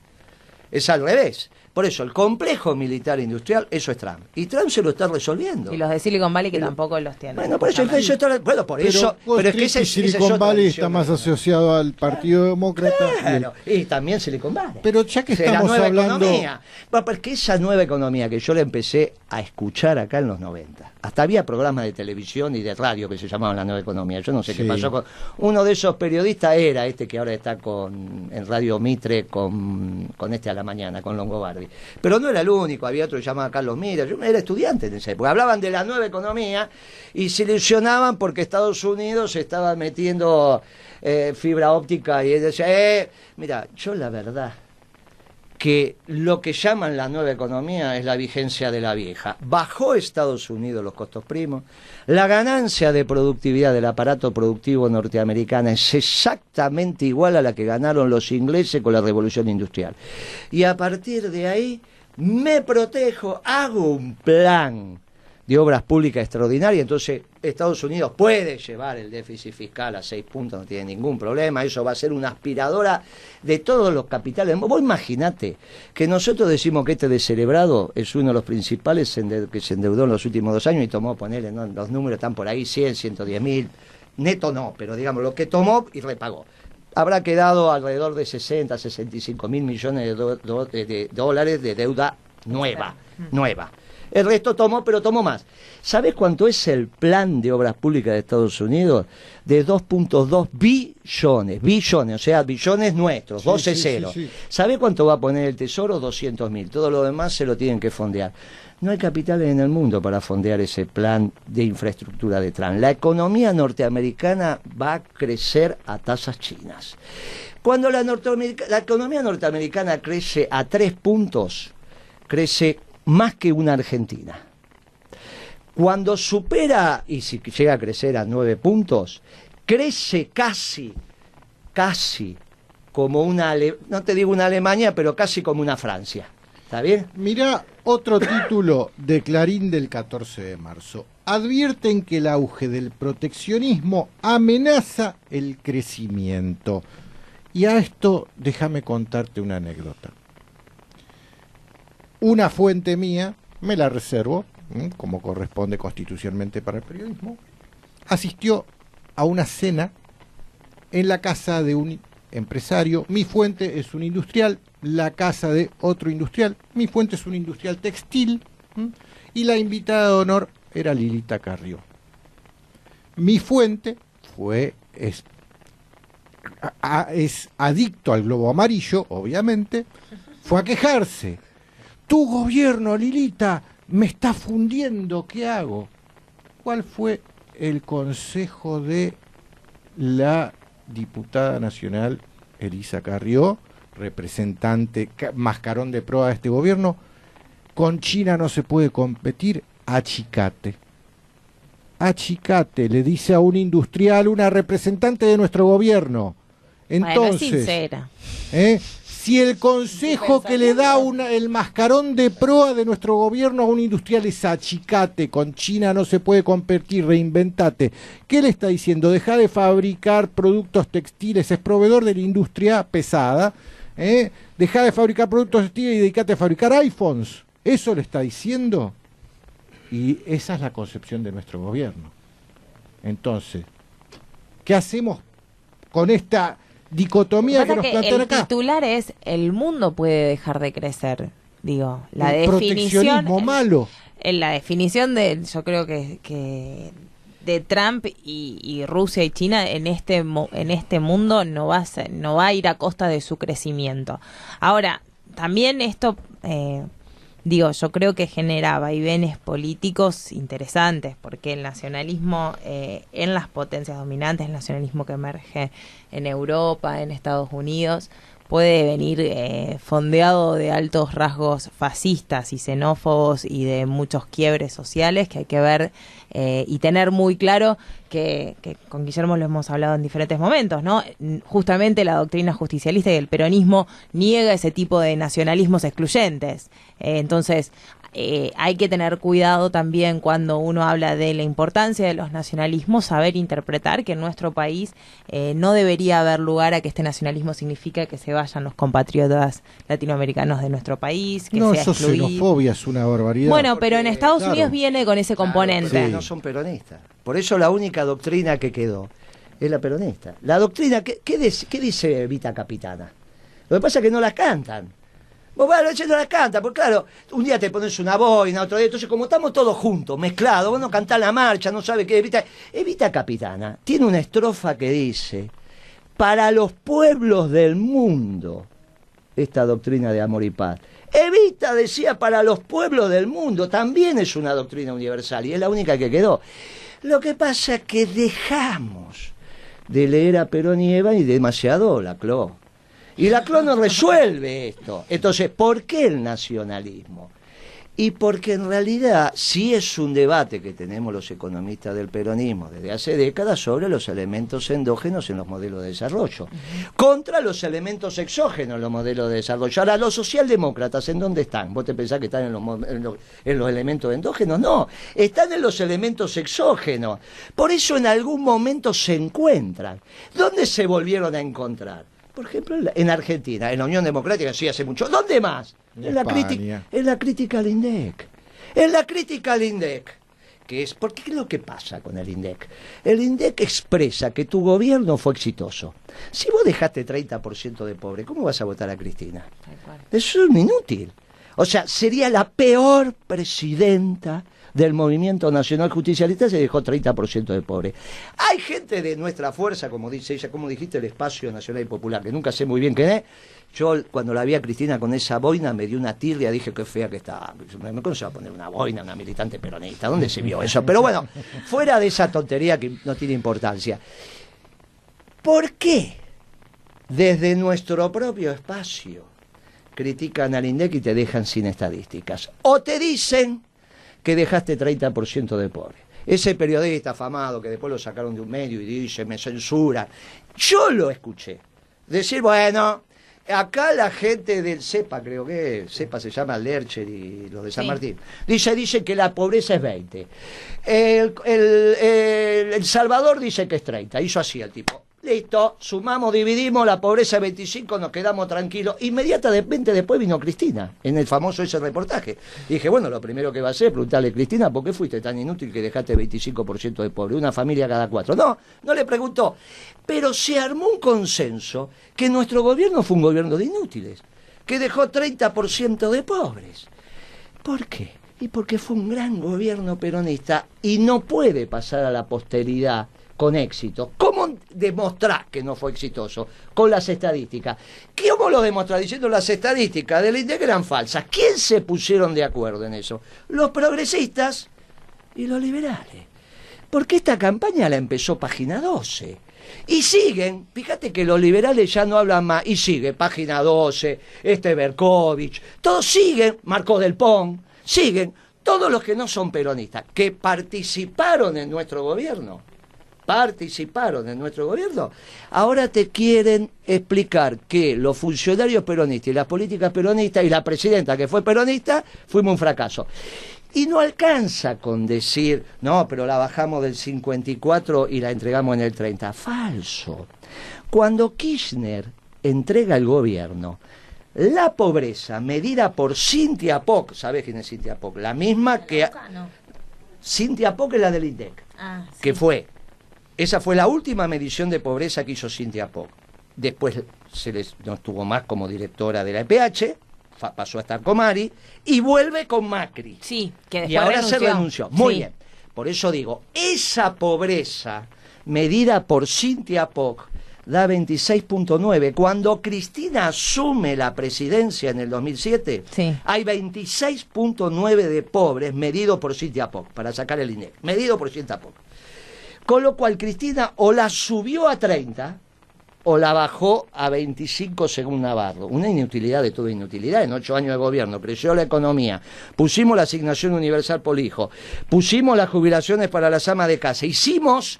Es al revés. Por eso, el complejo militar industrial, eso es Trump. Y Trump se lo está resolviendo. Y los de Silicon Valley que tampoco los tienen. Bueno, por eso está... Bueno, por eso... Pero es que Silicon Valley está más asociado al Partido Demócrata. Claro, y también Silicon Valley. Pero ya que estamos la nueva hablando... economía. Bueno, porque esa nueva economía que yo la empecé a escuchar acá en los 90. Hasta había programas de televisión y de radio que se llamaban la nueva economía. Yo no sé qué pasó con... Uno de esos periodistas era este que ahora está en Radio Mitre con este a la mañana, con Longobardi. Pero no era el único, había otro que se llamaba Carlos Mira. Yo era estudiante en esa época. Hablaban de la nueva economía y se ilusionaban porque Estados Unidos estaba metiendo fibra óptica y decía, mira, yo la verdad que lo que llaman la nueva economía es la vigencia de la vieja. Bajó Estados Unidos los costos primos, la ganancia de productividad del aparato productivo norteamericano es exactamente igual a la que ganaron los ingleses con la revolución industrial. Y a partir de ahí me protejo, hago un plan de obras públicas extraordinaria, entonces Estados Unidos puede llevar el déficit fiscal a 6 puntos, no tiene ningún problema, eso va a ser una aspiradora de todos los capitales. Vos imaginate que nosotros decimos que este descerebrado es uno de los principales que se endeudó en los últimos 2 años y tomó, ponerle, ¿no? Los números están por ahí, 100, 110 mil, neto no, pero digamos lo que tomó y repagó. Habrá quedado alrededor de 60, 65 mil millones de dólares de deuda nueva. El resto tomó, pero tomó más. ¿Sabés cuánto es el plan de obras públicas de Estados Unidos? De 2.2 billones, o sea, billones nuestros, 12 ceros. Sí. ¿Sabés cuánto va a poner el Tesoro? 200.000. Todo lo demás se lo tienen que fondear. No hay capitales en el mundo para fondear ese plan de infraestructura de Trump. La economía norteamericana va a crecer a tasas chinas. Cuando la economía norteamericana crece a 3 puntos, crece más que una Argentina. Cuando supera, y si llega a crecer a 9 puntos, crece casi como una, no te digo una Alemania, pero casi como una Francia. ¿Está bien? Mirá otro título de Clarín del 14 de marzo. Advierten que el auge del proteccionismo amenaza el crecimiento. Y a esto déjame contarte una anécdota. Una fuente mía, me la reservo, como corresponde constitucionalmente para el periodismo, asistió a una cena en la casa de un empresario. Mi fuente es un industrial, la casa de otro industrial. Mi fuente es un industrial textil, y la invitada de honor era Lilita Carrió. Mi fuente es adicto al globo amarillo, obviamente, fue a quejarse. Tu gobierno, Lilita, me está fundiendo, ¿qué hago? ¿Cuál fue el consejo de la diputada nacional Elisa Carrió, representante mascarón de proa de este gobierno? Con China no se puede competir, achicate. Achicate, le dice a un industrial, una representante de nuestro gobierno. Entonces, bueno, sincera. Si el consejo que le da el mascarón de proa de nuestro gobierno a un industrial es achicate, con China no se puede competir, reinventate, ¿qué le está diciendo? Deja de fabricar productos textiles, es proveedor de la industria pesada, deja de fabricar productos textiles y dedicate a fabricar iPhones. ¿Eso le está diciendo? Y esa es la concepción de nuestro gobierno. Entonces, ¿qué hacemos con esta dicotomía que nos plantean acá? El titular es: el mundo puede dejar de crecer. Digo, la el definición proteccionismo malo. En la definición yo creo que de Trump y Rusia y China en este mundo no va a ir a costa de su crecimiento. Ahora, también esto, yo creo que genera vaivenes políticos interesantes, porque el nacionalismo en las potencias dominantes, el nacionalismo que emerge en Europa, en Estados Unidos, puede venir fondeado de altos rasgos fascistas y xenófobos y de muchos quiebres sociales que hay que ver y tener muy claro que con Guillermo lo hemos hablado en diferentes momentos, ¿no? Justamente la doctrina justicialista y el peronismo niega ese tipo de nacionalismos excluyentes. Entonces, hay que tener cuidado también cuando uno habla de la importancia de los nacionalismos, saber interpretar que en nuestro país no debería haber lugar a que este nacionalismo significa que se vayan los compatriotas latinoamericanos de nuestro país, que sea eso excluido. Xenofobia es una barbaridad. Bueno, pero en Estados claro. Unidos viene con ese componente. Sí. No son peronistas. Por eso la única doctrina que quedó es la peronista. La doctrina, ¿qué dice Vita Capitana? Lo que pasa es que no la cantan. Bueno, ellos no la cantan, porque claro, un día te pones una boina, otro día, entonces como estamos todos juntos, mezclados, vos no cantás la marcha, no sabes qué es Evita Capitana. Tiene una estrofa que dice, para los pueblos del mundo, esta doctrina de amor y paz. Evita decía para los pueblos del mundo, también es una doctrina universal y es la única que quedó. Lo que pasa es que dejamos de leer a Perón y Eva y demasiado Laclau. Y Laclau no resuelve esto. Entonces, ¿por qué el nacionalismo? Y porque en realidad sí es un debate que tenemos los economistas del peronismo desde hace décadas sobre los elementos endógenos en los modelos de desarrollo, contra los elementos exógenos en los modelos de desarrollo. Ahora, los socialdemócratas, ¿en dónde están? ¿Vos te pensás que están en los elementos endógenos? No, están en los elementos exógenos. Por eso en algún momento se encuentran. ¿Dónde se volvieron a encontrar? Por ejemplo, en Argentina, en la Unión Democrática, sí, hace mucho. ¿Dónde más? En la crítica al INDEC. En la crítica al INDEC. ¿Por qué es lo que pasa con el INDEC? El INDEC expresa que tu gobierno fue exitoso. Si vos dejaste 30% de pobre, ¿cómo vas a votar a Cristina? Eso es un inútil. O sea, sería la peor presidenta del movimiento nacional justicialista, se dejó 30% de pobre. Hay gente de nuestra fuerza, como dice ella, como dijiste, el Espacio Nacional y Popular, que nunca sé muy bien quién es. Yo cuando la vi a Cristina con esa boina me dio una tirria, dije qué fea que está. ¿Cómo se va a poner una boina, una militante peronista? ¿Dónde se vio eso? Pero bueno, fuera de esa tontería que no tiene importancia. ¿Por qué desde nuestro propio espacio critican al INDEC y te dejan sin estadísticas? O te dicen que dejaste 30% de pobre. Ese periodista afamado que después lo sacaron de un medio y dice, me censura. Yo lo escuché decir, bueno, acá la gente del CEPA, creo que CEPA se llama Lercher y los de San Martín, dice que la pobreza es 20. El Salvador dice que es 30. Hizo así el tipo. Listo, sumamos, dividimos, la pobreza es 25, nos quedamos tranquilos. Inmediatamente después vino Cristina, en el famoso ese reportaje. Dije, bueno, lo primero que va a hacer es preguntarle, Cristina, ¿por qué fuiste tan inútil que dejaste 25% de pobre? Una familia cada 4. No le preguntó. Pero se armó un consenso que nuestro gobierno fue un gobierno de inútiles, que dejó 30% de pobres. ¿Por qué? Y porque fue un gran gobierno peronista y no puede pasar a la posteridad con éxito. ¿Cómo demostrás que no fue exitoso? Con las estadísticas. ¿Cómo lo demostrás? Diciendo las estadísticas del INDEC eran falsas. ¿Quién se pusieron de acuerdo en eso? Los progresistas y los liberales. Porque esta campaña la empezó Página 12. Y siguen, fíjate que los liberales ya no hablan más, y sigue Página 12, Berkovich, todos siguen, Marcos del Pon, siguen, todos los que no son peronistas, que participaron en nuestro gobierno, ahora te quieren explicar que los funcionarios peronistas y las políticas peronistas y la presidenta que fue peronista, fuimos un fracaso. Y no alcanza con decir, no, pero la bajamos del 54 y la entregamos en el 30. Falso. Cuando Kirchner entrega el gobierno, la pobreza medida por Cynthia Poc, ¿sabés quién es Cynthia Poc? La misma que... Cynthia Poc es la del INDEC, que fue... Esa fue la última medición de pobreza que hizo Cynthia Poc. Después no estuvo más como directora de la EPH, pasó a estar con Mari, y vuelve con Macri. Sí, que después y ahora renunció. se renunció. Muy bien. Por eso digo, esa pobreza medida por Cynthia Poc da 26.9. Cuando Cristina asume la presidencia en el 2007, Sí. hay 26.9 de pobres medido por Cynthia Poc, para sacar el INEC, medido por Cynthia Poc. Con lo cual Cristina o la subió a 30 o la bajó a 25 según Navarro. Una inutilidad de toda inutilidad. En 8 años de gobierno creció la economía, pusimos la asignación universal por hijo, pusimos las jubilaciones para las amas de casa, hicimos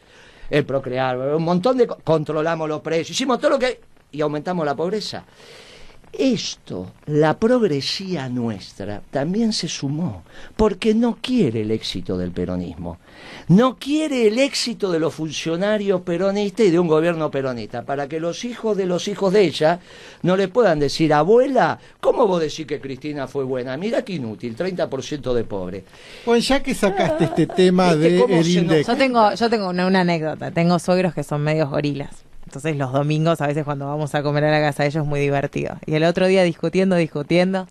el procrear, un montón de... controlamos los precios, hicimos todo lo que... y aumentamos la pobreza. Esto, la progresía nuestra, también se sumó, porque no quiere el éxito del peronismo, no quiere el éxito de los funcionarios peronistas y de un gobierno peronista, para que los hijos de ella no le puedan decir, abuela, ¿cómo vos decís que Cristina fue buena? Mira qué inútil, 30% de pobre. Bueno, ya que sacaste este tema ¿viste cómo del se INDEC, Yo tengo una anécdota. Tengo suegros que son medios gorilas. Entonces los domingos a veces cuando vamos a comer a la casa de ellos es muy divertido. Y el otro día discutiendo,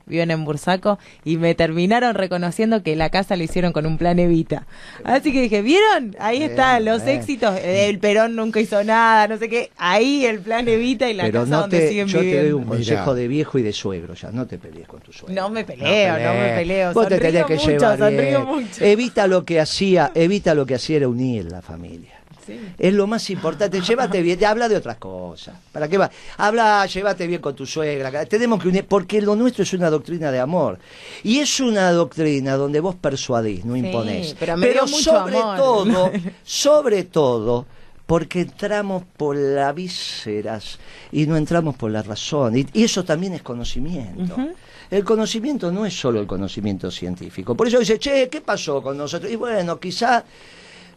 viven en Bursaco y me terminaron reconociendo que la casa la hicieron con un plan Evita. Así que dije, ¿vieron? Ahí están los éxitos. El Perón nunca hizo nada, no sé qué. Ahí el plan Evita y la Pero casa no donde siguen yo te viviendo. doy un consejo Mirá. de viejo y de suegro, ya no te pelees con tu suegro. No me peleo. Vos te tenés que llevar sonrío bien. mucho. Evita lo que hacía era unir la familia. Sí. Es lo más importante, llévate bien, habla de otras cosas. ¿Para qué va? Llévate bien con tu suegra. Tenemos que unir, porque lo nuestro es una doctrina de amor. Y es una doctrina donde vos persuadís, no imponés. Pero me dio mucho amor. sobre todo, porque entramos por las vísceras y no entramos por la razón. Y eso también es conocimiento. El conocimiento no es solo el conocimiento científico. Por eso dice, ¿qué pasó con nosotros? Y bueno, quizá...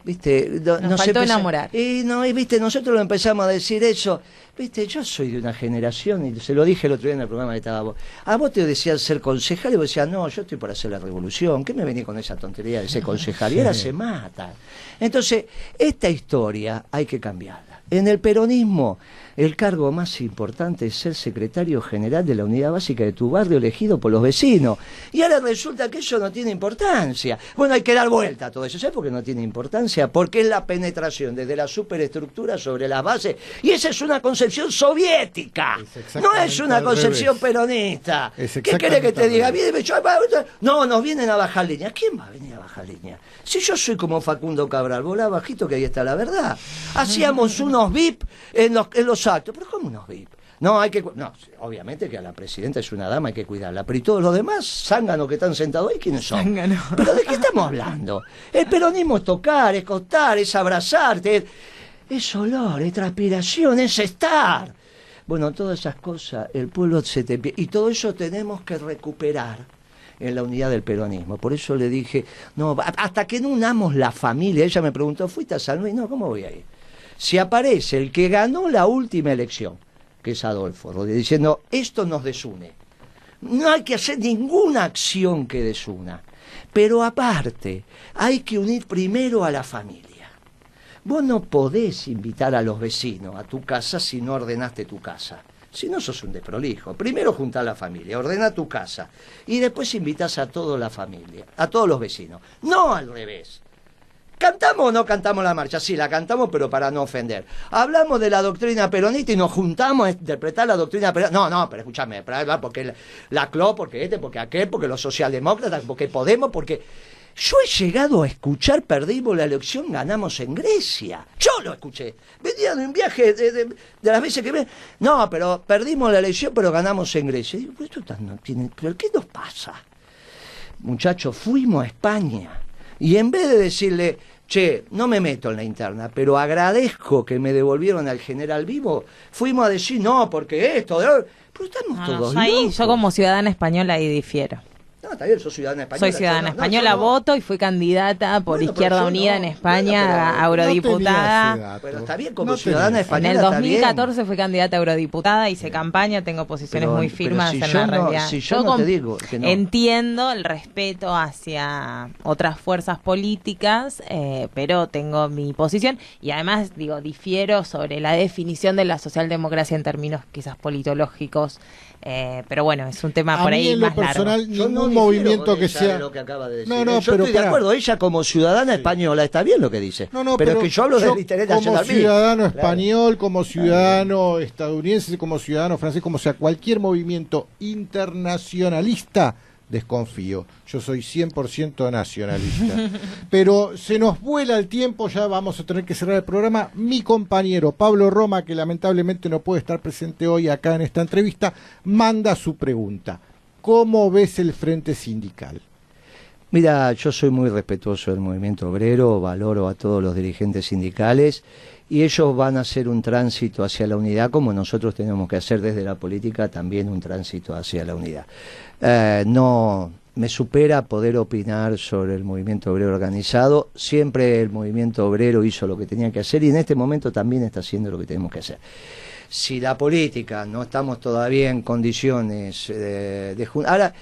¿Viste? Nos faltó enamorar. ¿Viste? Nosotros lo empezamos a decir eso. ¿Viste? Yo soy de una generación, y se lo dije el otro día en el programa que estaba vos. A vos te decían ser concejal y vos decías, no, yo estoy por hacer la revolución. ¿Qué me venís con esa tontería de ser concejal? Y ahora se mata. Entonces, esta historia hay que cambiarla. En el peronismo, el cargo más importante es ser secretario general de la unidad básica de tu barrio elegido por los vecinos. Y ahora resulta que eso no tiene importancia. Bueno, hay que dar vuelta a todo eso. ¿Sabes por qué no tiene importancia? Porque es la penetración desde la superestructura sobre las bases. Y esa es una concepción soviética. No es una concepción peronista. ¿Qué querés que te diga? No, nos vienen a bajar línea. ¿Quién va a venir a bajar línea? Si yo soy como Facundo Cabral, volá bajito que ahí está la verdad. Hacíamos unos VIP en los actos. ¿Pero cómo unos VIP? No, obviamente que a la presidenta es una dama, hay que cuidarla. Pero ¿y todos los demás zánganos que están sentados ahí, quiénes son? Zángano. ¿Pero de qué estamos hablando? El peronismo es tocar, es costar, es abrazarte, es olor, es transpiración, es estar. Bueno, todas esas cosas, el pueblo se te... Y todo eso tenemos que recuperar en la unidad del peronismo. Por eso le dije, no, hasta que no unamos la familia. Ella me preguntó, ¿fuiste a San Luis? No, ¿cómo voy a ir? Si aparece el que ganó la última elección, que es Adolfo Rodríguez, diciendo, esto nos desune. No hay que hacer ninguna acción que desuna. Pero aparte, hay que unir primero a la familia. Vos no podés invitar a los vecinos a tu casa si no ordenaste tu casa. Si no, sos un desprolijo. Primero juntá a la familia, ordena tu casa y después invitás a toda la familia, a todos los vecinos. No al revés. ¿Cantamos o no cantamos la marcha? Sí, la cantamos, pero para no ofender. Hablamos de la doctrina peronista y nos juntamos a interpretar la doctrina peronista. No, pero escúchame, porque la CLO, porque porque aquel, porque los socialdemócratas, porque Podemos, porque... Yo he llegado a escuchar, perdimos la elección, ganamos en Grecia. Yo lo escuché. Venía de un viaje de las veces que ven. No, pero perdimos la elección, pero ganamos en Grecia. Y digo, esto no tiene... ¿Pero qué nos pasa? Muchachos, fuimos a España. Y en vez de decirle, no me meto en la interna, pero agradezco que me devolvieron al general vivo, fuimos a decir, no, porque esto... Pero estamos todos locos. Yo como ciudadana española ahí difiero. No, está bien, sos ciudadana española. Soy ciudadana española, voto y fui candidata por Izquierda Unida en España a eurodiputada. Pero está bien, como ciudadana española. En el 2014 fui candidata a eurodiputada, hice campaña, tengo posiciones muy firmes en la realidad. Si yo no te digo que no. Entiendo el respeto hacia otras fuerzas políticas, pero tengo mi posición y además, difiero sobre la definición de la socialdemocracia en términos quizás politológicos. Pero bueno, es un tema por ahí más largo. Yo no un movimiento que sea sea... lo que acaba de decir. No, no, yo pero estoy de acuerdo, ella como ciudadana española está bien lo que dice. No, pero es que yo hablo del interés nacional. Como ciudadano Claro. español, como ciudadano estadounidense, como ciudadano francés, como sea cualquier movimiento internacionalista, desconfío. Yo soy 100% nacionalista. Pero se nos vuela el tiempo, ya vamos a tener que cerrar el programa. Mi compañero Pablo Roma, que lamentablemente no puede estar presente hoy acá en esta entrevista, manda su pregunta. ¿Cómo ves el frente sindical? Mira, yo soy muy respetuoso del movimiento obrero, valoro a todos los dirigentes sindicales y ellos van a hacer un tránsito hacia la unidad como nosotros tenemos que hacer desde la política también un tránsito hacia la unidad. No me supera poder opinar sobre el movimiento obrero organizado, siempre el movimiento obrero hizo lo que tenía que hacer y en este momento también está haciendo lo que tenemos que hacer. Si la política no estamos todavía en condiciones de juntar... Ahora,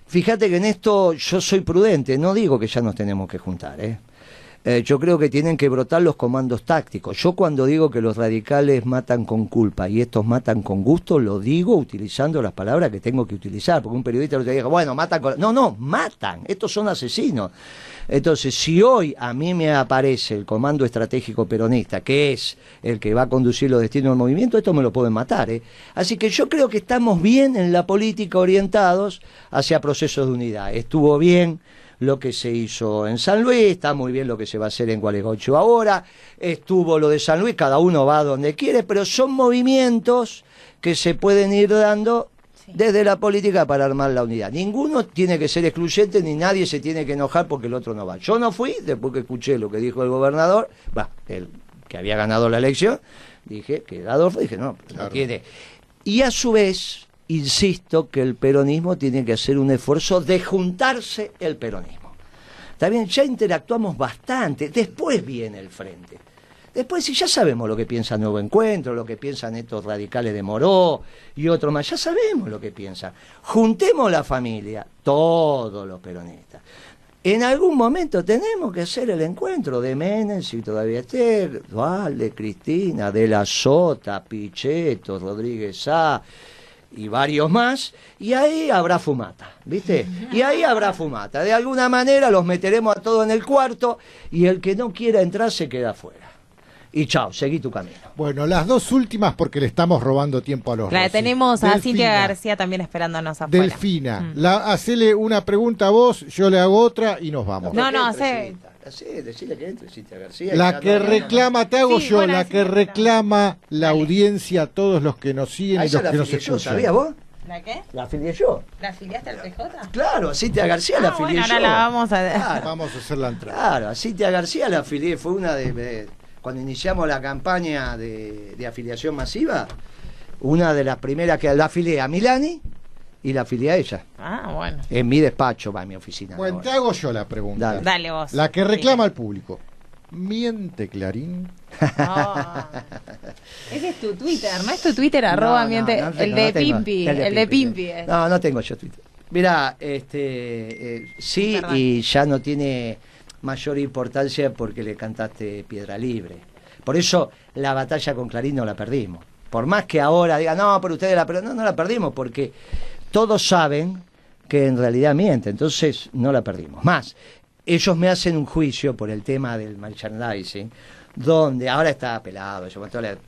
fíjate que en esto yo soy prudente, no digo que ya nos tenemos que juntar, yo creo que tienen que brotar los comandos tácticos. Yo cuando digo que los radicales matan con culpa y estos matan con gusto, lo digo utilizando las palabras que tengo que utilizar, porque un periodista lo te diga, bueno, matan con... No, matan, estos son asesinos. Entonces, si hoy a mí me aparece el comando estratégico peronista, que es el que va a conducir los destinos del movimiento, esto me lo pueden matar, Así que yo creo que estamos bien en la política orientados hacia procesos de unidad. Estuvo bien lo que se hizo en San Luis, está muy bien lo que se va a hacer en Gualeguaychú ahora, estuvo lo de San Luis, cada uno va donde quiere, pero son movimientos que se pueden ir dando desde la política para armar la unidad. Ninguno tiene que ser excluyente ni nadie se tiene que enojar porque el otro no va. Yo no fui, después que escuché lo que dijo el gobernador, el que había ganado la elección, dije que era Adolfo, dije no, claro. No tiene. Y a su vez, insisto que el peronismo tiene que hacer un esfuerzo de juntarse el peronismo. Está bien, ya interactuamos bastante, después viene el frente. Después, si ya sabemos lo que piensa Nuevo Encuentro, lo que piensan estos radicales de Moró y otros más, ya sabemos lo que piensan. Juntemos la familia, todos los peronistas. En algún momento tenemos que hacer el encuentro de Menem, si todavía esté, Dualde, Cristina, De la Sota, Pichetto, Rodríguez Sá y varios más, y ahí habrá fumata, ¿viste? Y ahí habrá fumata. De alguna manera los meteremos a todos en el cuarto y el que no quiera entrar se queda afuera. Y chao, seguí tu camino. Bueno, las dos últimas porque le estamos robando tiempo a los Claro, tenemos a Cintia García también esperándonos afuera. Delfina, hacele una pregunta a vos, yo le hago otra y nos vamos. No, hace... Decirle que entre Cintia García. La que reclama, te hago yo, la que reclama la audiencia a todos los que nos siguen y los que nos escuchan. ¿Sabías vos? ¿La qué? La afilié yo. ¿La afiliaste al PJ? Claro, a Cintia García la afilié bueno, yo. ahora la vamos a... Claro. Vamos a hacer la entrada. Claro, a Cintia García la afilié, fue una de cuando iniciamos la campaña de afiliación masiva, una de las primeras que la afilié a Milani y la afilié a ella. Ah, bueno. En mi despacho, en mi oficina. Bueno, te hago yo la pregunta. Dale vos. La que reclama al público. ¿Miente Clarín? Ese es tu Twitter, ¿no es tu Twitter? @miente. El de Pimpi. El de Pimpi. No tengo yo Twitter. Mirá, sí, perdón. Y ya no tiene mayor importancia porque le cantaste Piedra Libre. Por eso la batalla con Clarín no la perdimos. Por más que ahora digan, no, pero ustedes la perdieron. No la perdimos porque todos saben que en realidad miente. Entonces no la perdimos. Más, ellos me hacen un juicio por el tema del merchandising, donde ahora está apelado,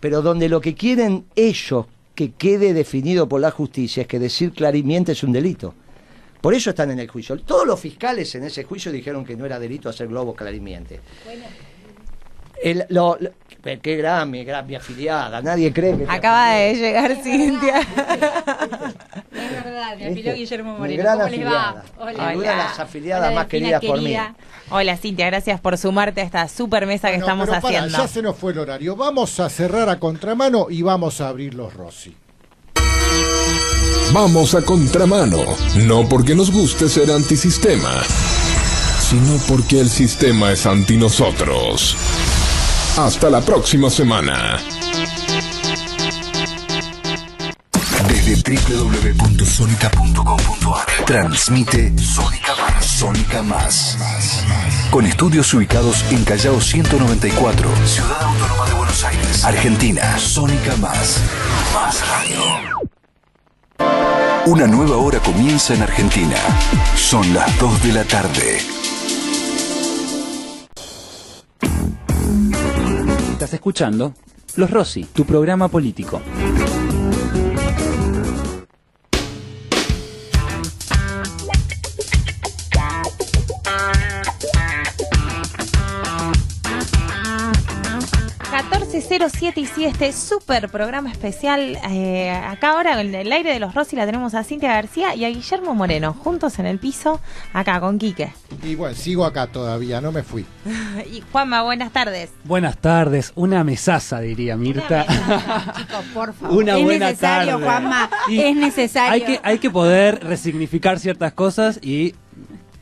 pero donde lo que quieren ellos que quede definido por la justicia es que decir Clarín miente es un delito. Por eso están en el juicio. Todos los fiscales en ese juicio dijeron que no era delito hacer globos Clarín miente. Qué gran mi afiliada, nadie cree que... Acaba de llegar Cintia. Es verdad, me afilió Guillermo Moreno. ¿Cómo les va? Hola. Una de las afiliadas más queridas por mí. Hola Cintia, gracias por sumarte a esta super mesa que estamos haciendo. Ya se nos fue el horario. Vamos a cerrar a contramano y vamos a abrir los Rossi. Vamos a contramano, no porque nos guste ser antisistema, sino porque el sistema es anti nosotros. Hasta la próxima semana. Desde www.sonica.com.ar transmite Sónica Más. Con estudios ubicados en Callao 194, Ciudad Autónoma de Buenos Aires, Argentina. Sónica Más. Más radio. Una nueva hora comienza en Argentina. Son las 2 de la tarde. Estás escuchando Los Rossi, tu programa político. .07 y sí, este súper programa especial. Acá ahora en el aire de Los Rossi la tenemos a Cintia García y a Guillermo Moreno, juntos en el piso, acá con Quique. Y bueno, sigo acá todavía, no me fui. Y Juanma, buenas tardes. Buenas tardes, una mesaza diría Mirta. Chicos, por favor. Una es buena necesario, tarde. Juanma, Y es necesario. Hay que poder resignificar ciertas cosas y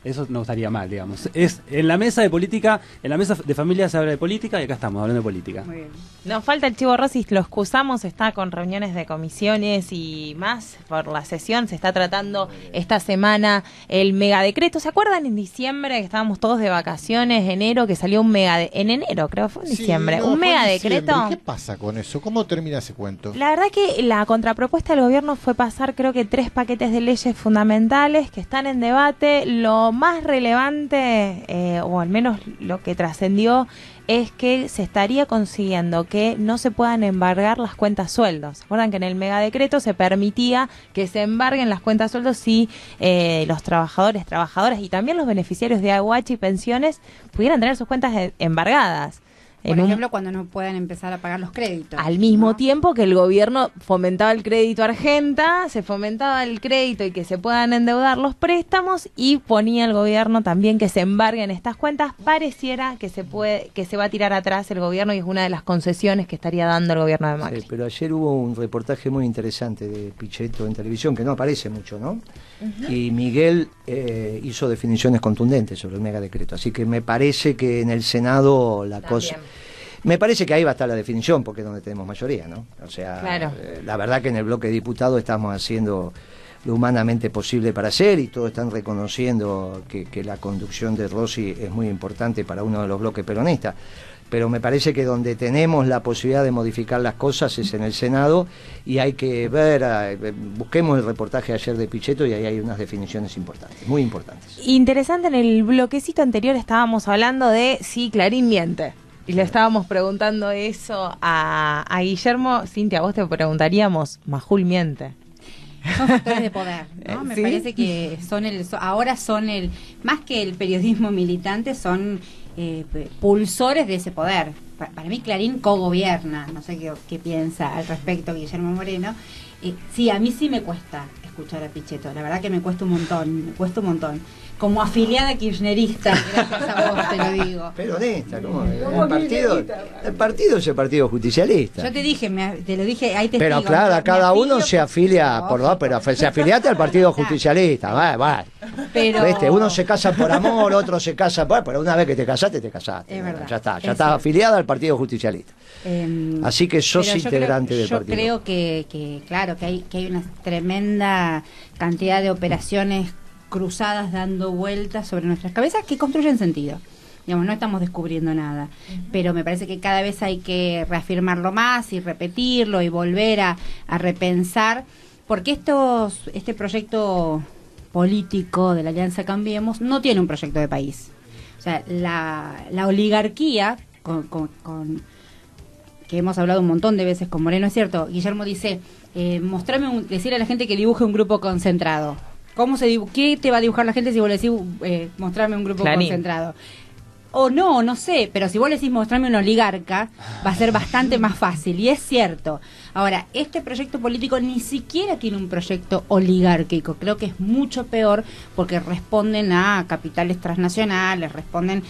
eso no estaría mal, digamos. Es en la mesa de política, en la mesa de familia se habla de política y acá estamos hablando de política. Muy bien. Nos falta el Chivo Rossi, lo excusamos, está con reuniones de comisiones y más por la sesión. Se está tratando esta semana el megadecreto. ¿Se acuerdan en diciembre que estábamos todos de vacaciones, enero, que salió un en enero, creo, fue en diciembre, un megadecreto? ¿Qué pasa con eso? ¿Cómo termina ese cuento? La verdad que la contrapropuesta del gobierno fue pasar, creo que 3 paquetes de leyes fundamentales que están en debate. Lo más relevante, o al menos lo que trascendió, es que se estaría consiguiendo que no se puedan embargar las cuentas sueldos. ¿Se acuerdan que en el megadecreto se permitía que se embarguen las cuentas sueldos si los trabajadores, trabajadoras y también los beneficiarios de AUH y pensiones pudieran tener sus cuentas embargadas? Por ejemplo, cuando no puedan empezar a pagar los créditos. Al mismo tiempo que el gobierno fomentaba el crédito Argenta, se fomentaba el crédito y que se puedan endeudar los préstamos, y ponía el gobierno también que se embarguen estas cuentas. Pareciera que se va a tirar atrás el gobierno y es una de las concesiones que estaría dando el gobierno de Macri. Sí, pero ayer hubo un reportaje muy interesante de Pichetto en televisión, que no aparece mucho, ¿no? Y Miguel hizo definiciones contundentes sobre el megadecreto, así que me parece que en el Senado la cosa... Me parece que ahí va a estar la definición, porque es donde tenemos mayoría, ¿no? O sea, claro. La verdad que en el bloque de diputados estamos haciendo lo humanamente posible para hacer, y todos están reconociendo que la conducción de Rossi es muy importante para uno de los bloques peronistas. Pero me parece que donde tenemos la posibilidad de modificar las cosas es en el Senado, y hay que ver, busquemos el reportaje ayer de Pichetto y ahí hay unas definiciones importantes, muy importantes. Interesante, en el bloquecito anterior estábamos hablando de si Clarín miente. Y le estábamos preguntando eso a Guillermo. Cintia, vos te preguntaríamos, ¿Majul miente? Son factores de poder, ¿no? Me ¿Sí? parece que ahora son más que el periodismo militante, son pulsores de ese poder. Para mí Clarín cogobierna, no sé qué piensa al respecto Guillermo Moreno. Sí, a mí sí me cuesta escuchar a Pichetto, la verdad que me cuesta un montón. Como afiliada kirchnerista, gracias a vos te lo digo. Peronista, ¿cómo? El partido es el partido justicialista. Yo te lo dije, hay testigos. Pero claro, a cada uno se afilia, pero se afiliate al partido justicialista, va. Pero... ¿Viste? Uno se casa por amor, otro se casa por... Pero una vez que te casaste. Es verdad. Ya estás afiliada al partido justicialista. Así que sos integrante del partido. Yo creo que claro, que hay una tremenda cantidad de operaciones cruzadas dando vueltas sobre nuestras cabezas que construyen sentido. Digamos, no estamos descubriendo nada, pero me parece que cada vez hay que reafirmarlo más y repetirlo y volver a repensar, porque este proyecto político de la Alianza Cambiemos no tiene un proyecto de país. O sea, la oligarquía que hemos hablado un montón de veces con Moreno, es cierto. Guillermo dice, decirle a la gente que dibuje un grupo concentrado. ¿Qué te va a dibujar la gente si vos le decís mostrarme un grupo Clarín. concentrado? O no sé, pero si vos le decís mostrarme un oligarca, va a ser bastante más fácil, y es cierto. Ahora, este proyecto político ni siquiera tiene un proyecto oligárquico, creo que es mucho peor, porque responden a capitales transnacionales, responden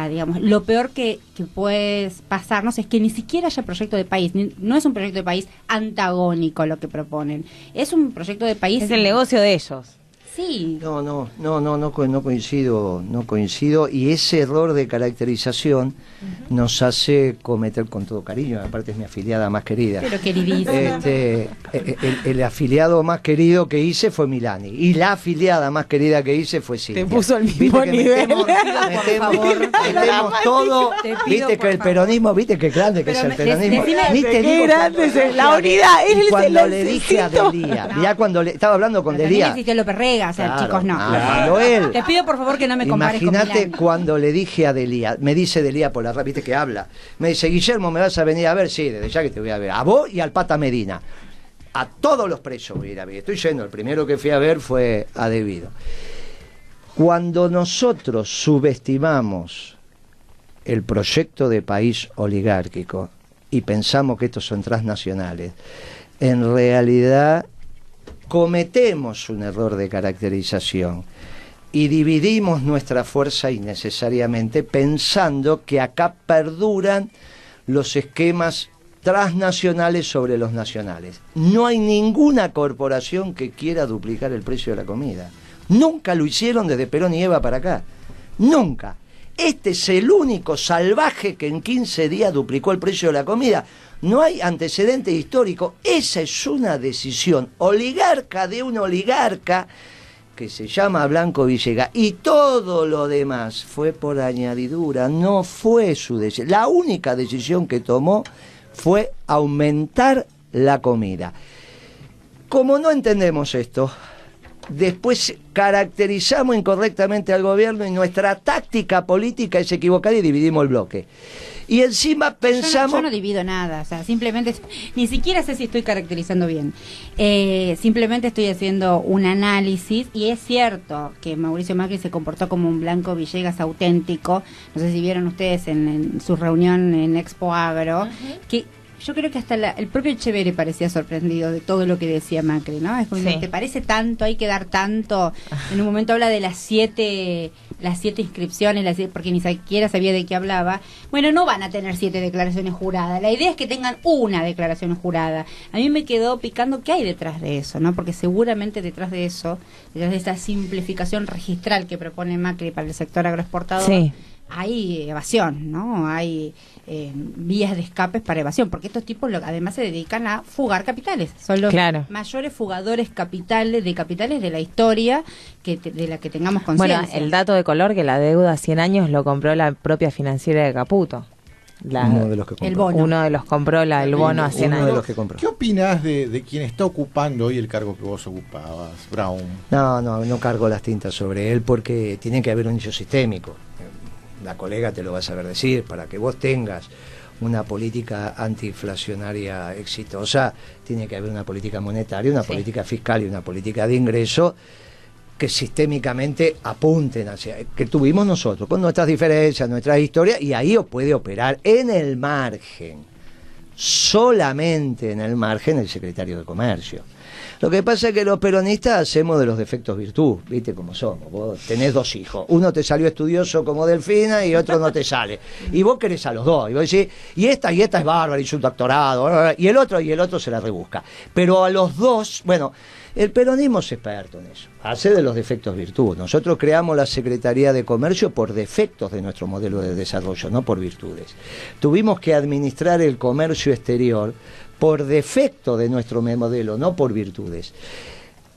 digamos, lo peor que puede pasarnos es que ni siquiera haya proyecto de país, no es un proyecto de país antagónico lo que proponen, es un proyecto de país... Es el negocio de ellos. así. No coincido. Y ese error de caracterización nos hace cometer, con todo cariño, aparte es mi afiliada más querida. Pero queridísima. El afiliado más querido que hice fue Milani. Y la afiliada más querida que hice fue Silvia. Te puso al mismo nivel. Metemos todo. Viste que el peronismo, viste que grande que es el peronismo. Qué grande es la unidad. Y cuando le dije a Delía, ya cuando estaba hablando con Delía. También existió López Rega, o sea, Claro, chicos, no. Cuando él, Te pido por favor que no me compares con imagínate Milani. cuando le dije a Delía, me dice Delía por la radio, viste que habla, me dice, Guillermo, ¿me vas a venir a ver? Sí, desde ya que te voy a ver, a vos y al Pata Medina, a todos los presos voy a ir a ver, estoy yendo, el primero que fui a ver fue a Debido. Cuando nosotros subestimamos el proyecto de país oligárquico y pensamos que estos son transnacionales, en realidad cometemos un error de caracterización y dividimos nuestra fuerza innecesariamente pensando que acá perduran los esquemas transnacionales sobre los nacionales. No hay ninguna corporación que quiera duplicar el precio de la comida. Nunca lo hicieron desde Perón y Eva para acá. Nunca. Este es el único salvaje que en 15 días duplicó el precio de la comida. No hay antecedente histórico. Esa es una decisión oligarca de un oligarca que se llama Blanco Villegas. Y todo lo demás fue por añadidura, no fue su decisión. La única decisión que tomó fue aumentar la comida. Como no entendemos esto, después caracterizamos incorrectamente al gobierno y nuestra táctica política es equivocada y dividimos el bloque. Y encima pensamos... Yo no divido nada, o sea, simplemente, ni siquiera sé si estoy caracterizando bien. Simplemente estoy haciendo un análisis y es cierto que Mauricio Macri se comportó como un Blanco Villegas auténtico. No sé si vieron ustedes en su reunión en Expo Agro, que yo creo que hasta el propio Echeverri parecía sorprendido de todo lo que decía Macri, ¿no? Es como, Sí. ¿te parece tanto? Hay que dar tanto. En un momento habla de las siete inscripciones, porque ni siquiera sabía de qué hablaba. Bueno, no van a tener 7 declaraciones juradas. La idea es que tengan una declaración jurada. A mí me quedó picando qué hay detrás de eso, ¿no? Porque seguramente detrás de eso, detrás de esa simplificación registral que propone Macri para el sector agroexportador, Sí. hay evasión, ¿no? Hay vías de escapes para evasión, porque estos tipos además se dedican a fugar capitales. Son los Claro. mayores fugadores de capitales de la historia de la que tengamos conciencia. Bueno, el dato de color que la deuda a 100 años lo compró la propia financiera de Caputo. Uno de los que compró. El bono. Uno de los compró el bono a 100 Uno de años. los que compró. ¿Qué opinás de quien está ocupando hoy el cargo que vos ocupabas, Brown? No cargo las tintas sobre él porque tiene que haber un inicio sistémico. La colega te lo va a saber decir, para que vos tengas una política antiinflacionaria exitosa, tiene que haber una política monetaria, una política fiscal y una política de ingreso que sistémicamente apunten hacia, que tuvimos nosotros, con nuestras diferencias, nuestras historias, y ahí puede operar en el margen, solamente en el margen, el secretario de Comercio. Lo que pasa es que los peronistas hacemos de los defectos virtud, viste cómo somos. Vos tenés 2 hijos, uno te salió estudioso como Delfina y otro no te sale. Y vos querés a los dos, y vos decís, y esta es bárbara, hizo un doctorado, y el otro se la rebusca. Pero a los dos, bueno, el peronismo es experto en eso, hace de los defectos virtud. Nosotros creamos la Secretaría de Comercio por defectos de nuestro modelo de desarrollo, no por virtudes. Tuvimos que administrar el comercio exterior por defecto de nuestro modelo, no por virtudes.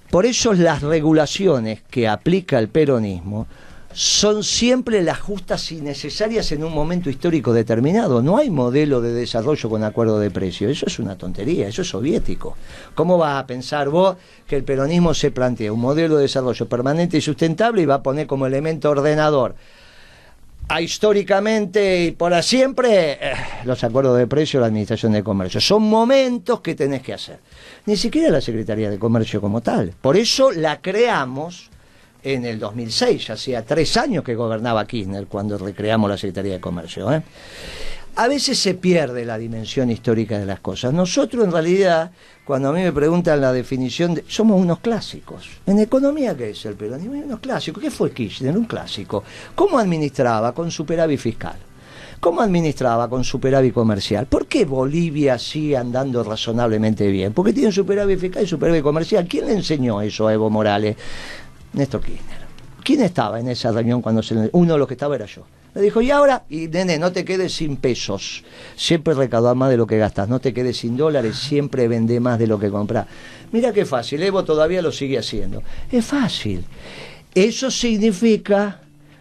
Por eso las regulaciones que aplica el peronismo son siempre las justas y necesarias en un momento histórico determinado. No hay modelo de desarrollo con acuerdo de precio. Eso es una tontería, eso es soviético. ¿Cómo vas a pensar vos que el peronismo se plantea un modelo de desarrollo permanente y sustentable y va a poner como elemento ordenador históricamente y por siempre los acuerdos de precio, la administración de comercio? Son momentos que tenés que hacer. Ni siquiera la Secretaría de Comercio como tal. Por eso la creamos en el 2006, ya hacía 3 años que gobernaba Kirchner cuando recreamos la Secretaría de Comercio. A veces se pierde la dimensión histórica de las cosas. Nosotros, en realidad, cuando a mí me preguntan la definición, somos unos clásicos. En economía, ¿qué es el peronismo? Unos clásicos. ¿Qué fue Kirchner? Un clásico. ¿Cómo administraba? Con superávit fiscal. ¿Cómo administraba? Con superávit comercial. ¿Por qué Bolivia sigue andando razonablemente bien? Porque tiene superávit fiscal y superávit comercial. ¿Quién le enseñó eso a Evo Morales? Néstor Kirchner. ¿Quién estaba en esa reunión cuando uno de los que estaba era yo? Le dijo, y ahora, y nene, no te quedes sin pesos, siempre recaudar más de lo que gastas, no te quedes sin dólares, siempre vende más de lo que compras. Mira qué fácil, Evo todavía lo sigue haciendo. Es fácil. Eso significa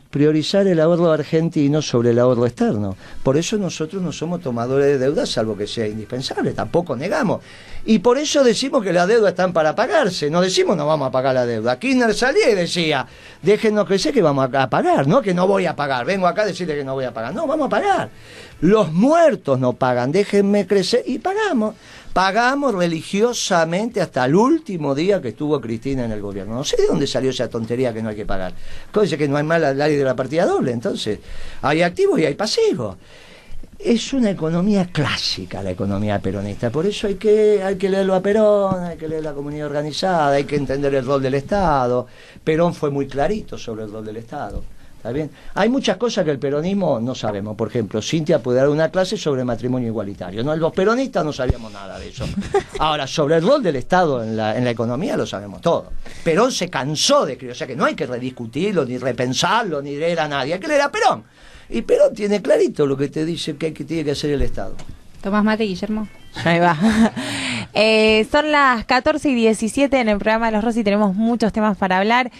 priorizar el ahorro argentino sobre el ahorro externo. Por eso nosotros no somos tomadores de deuda, salvo que sea indispensable, tampoco negamos. Y por eso decimos que las deudas están para pagarse, no decimos no vamos a pagar la deuda. Kirchner salía y decía, déjennos crecer que vamos a pagar, no que no voy a pagar, vengo acá a decirle que no voy a pagar, no, vamos a pagar. Los muertos no pagan, déjenme crecer y pagamos. Pagamos religiosamente hasta el último día que estuvo Cristina en el gobierno. No sé de dónde salió esa tontería que no hay que pagar. Dice que no hay más la ley de la partida doble, entonces hay activos y hay pasivos. Es una economía clásica la economía peronista, por eso hay que leerlo a Perón, hay que leer la comunidad organizada, hay que entender el rol del Estado. Perón fue muy clarito sobre el rol del Estado. ¿Está bien? Hay muchas cosas que el peronismo no sabemos. Por ejemplo, Cintia puede dar una clase sobre matrimonio igualitario. ¿No? Los peronistas no sabíamos nada de eso. Ahora, sobre el rol del Estado en la economía lo sabemos todo. Perón se cansó de escribir, o sea que no hay que rediscutirlo, ni repensarlo, ni leer a nadie. Hay que leer a Perón. Y Perón tiene clarito lo que te dice que tiene que hacer el Estado. Tomás mate, Guillermo. Ahí va. Son las 14:17 en el programa de los Rossi, tenemos muchos temas para hablar.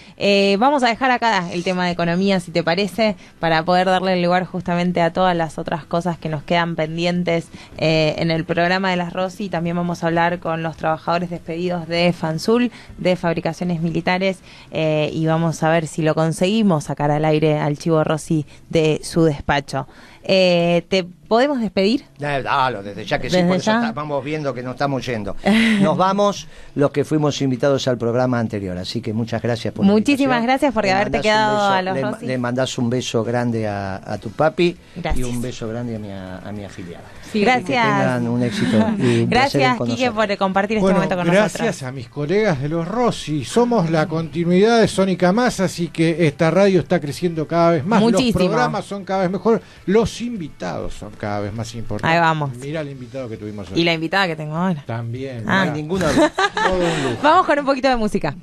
Vamos a dejar acá el tema de economía, si te parece, para poder darle lugar justamente a todas las otras cosas que nos quedan pendientes en el programa de las Rossi. También vamos a hablar con los trabajadores despedidos de Fansul, de Fabricaciones Militares, y vamos a ver si lo conseguimos sacar al aire al Chivo Rossi de su despacho. ¿Te podemos despedir? Dalo, desde ya que sí, por eso vamos viendo que nos estamos yendo. Nos vamos los que fuimos invitados al programa anterior, así que muchas gracias por Muchísimas gracias por haberte quedado a los Rossi. Le mandás un beso grande a tu papi. Gracias. Y un beso grande a mi afiliada. Sí, gracias. Que tengan un éxito. Y un gracias, Quique, por compartir este momento con nosotros. Gracias a mis colegas de los Rossi. Somos la continuidad de Sónica Más, así que esta radio está creciendo cada vez más. Muchísimo. Los programas son cada vez mejor. Los invitados son cada vez más importantes. Ahí vamos. Mira el invitado que tuvimos hoy. Y la invitada que tengo ahora. También. No hay ninguna duda. Todo un lujo. Vamos con un poquito de música.